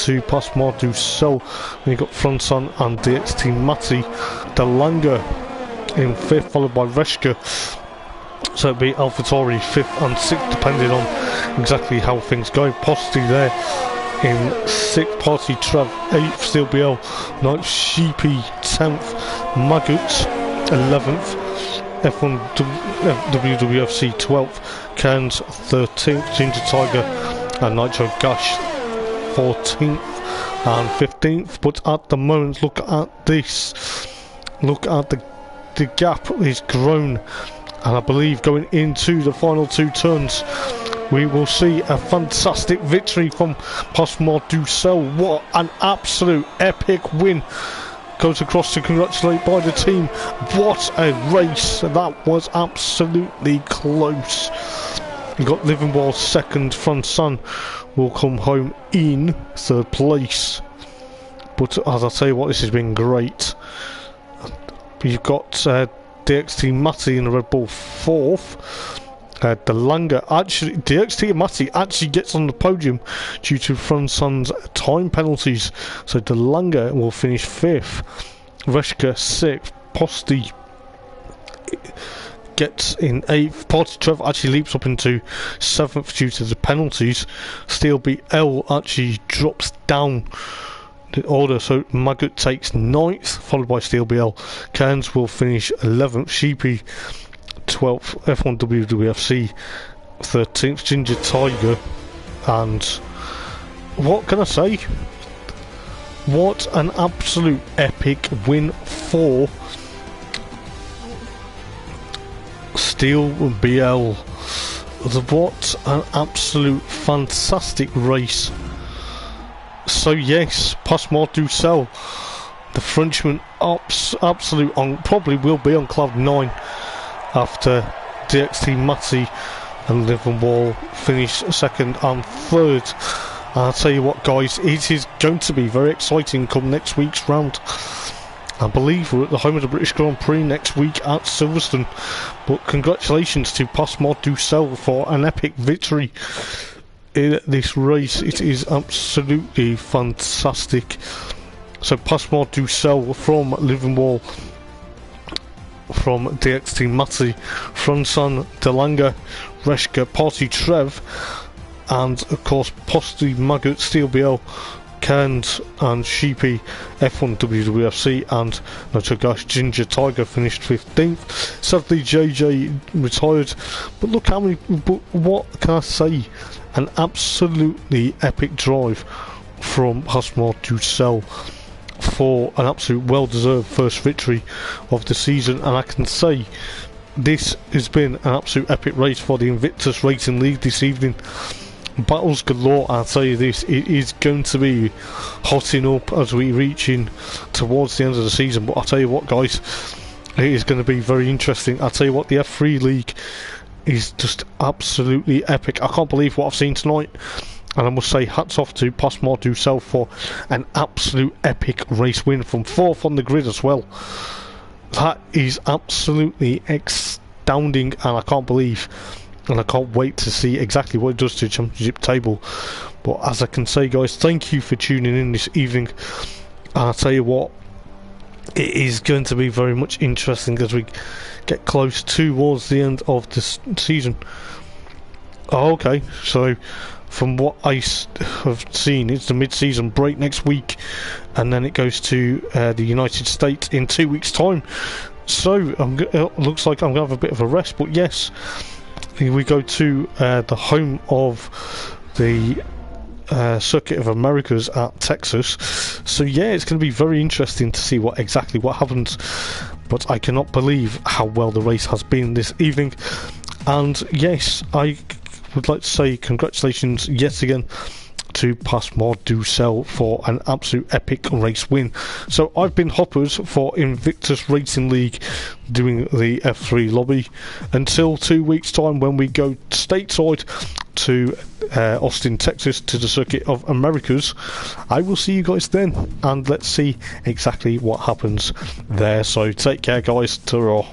S1: to Pascal Ducel. And you've got Franson and DXT Matty. De Lange in 5th, followed by Reschke. So it'll be AlphaTauri 5th and 6th, depending on exactly how things go. Posty there in 6th, Party Trev 8th, Steel BL 9th, Sheepy 10th, Maggot 11th, F1 WWFC 12th, Cairns 13th, Ginger Tiger and nitrogash 14th and 15th. But at the moment, look at this, look at the gap is grown, and I believe going into the final 2 turns we will see a fantastic victory from Pascal Ducel. What an absolute epic win goes across to congratulate by the team. What a race, that was absolutely close. You got Living Wall 2nd, Franson will come home in 3rd place. But as I tell you what, this has been great. You've got DXT Matty in the Red Bull 4th. De Lange, actually, DXT Matty actually gets on the podium due to Franson's time penalties. So De Lange will finish 5th. Reschke 6th. Posty gets in 8th. Party Trev actually leaps up into 7th due to the penalties. Steel BL actually drops down the order, so Maggot takes 9th, followed by Steel BL. Cairns will finish 11th. Sheepy 12th, F1 WWFC 13th, Ginger Tiger, and what can I say? What an absolute epic win for Steel BL. What an absolute fantastic race. So yes, Passement du Sel, the Frenchman, absolute on, probably will be on cloud 9 after DXT Matty and Liverpool finish second and third. And I'll tell you what, guys, it is going to be very exciting come next week's round. I believe we're at the home of the British Grand Prix next week at Silverstone. But congratulations to Passement du Sel for an epic victory in this race. It is absolutely fantastic. So Passement du Sel from Liverpool, from DXT Matty, Fronson, Delanga, Reshka, Party Trev, and of course Posty, Maggot, Steel BL, Cairns and Sheepy, F1 WWFC, and nitrogash Ginger Tiger finished 15th. Sadly JJ retired, but look how many, but what can I say, an absolutely epic drive from Passement du Sel for an absolute well-deserved first victory of the season. And I can say this has been an absolute epic race for the Invictus Racing League this evening. Battles galore. I'll tell you this, it is going to be hotting up as we reach in towards the end of the season. But I'll tell you what, guys, it is going to be very interesting. I'll tell you what, the F3 League is just absolutely epic. I can't believe what I've seen tonight, and I must say hats off to Passement du Sel for an absolute epic race win from 4th on the grid as well. That is absolutely astounding, and I can't believe, and I can't wait to see exactly what it does to the championship table. But as I can say, guys, thank you for tuning in this evening, and I'll tell you what, it is going to be very much interesting as we get close towards the end of this season. Oh, okay, so from what I have seen, it's the mid-season break next week, and then it goes to the United States in 2 weeks' time. So it looks like I'm going to have a bit of a rest, but yes, we go to the home of the Circuit of Americas at Texas. So yeah, it's going to be very interesting to see what happens. But I cannot believe how well the race has been this evening. And yes, I would like to say congratulations yet again to Passement du Sel for an absolute epic race win. So I've been Hoppers for Invictus Racing League doing the F3 lobby until 2 weeks time when we go stateside to Austin, Texas, to the Circuit of Americas. I will see you guys then, and let's see exactly what happens there. So take care, guys. Ta-ra.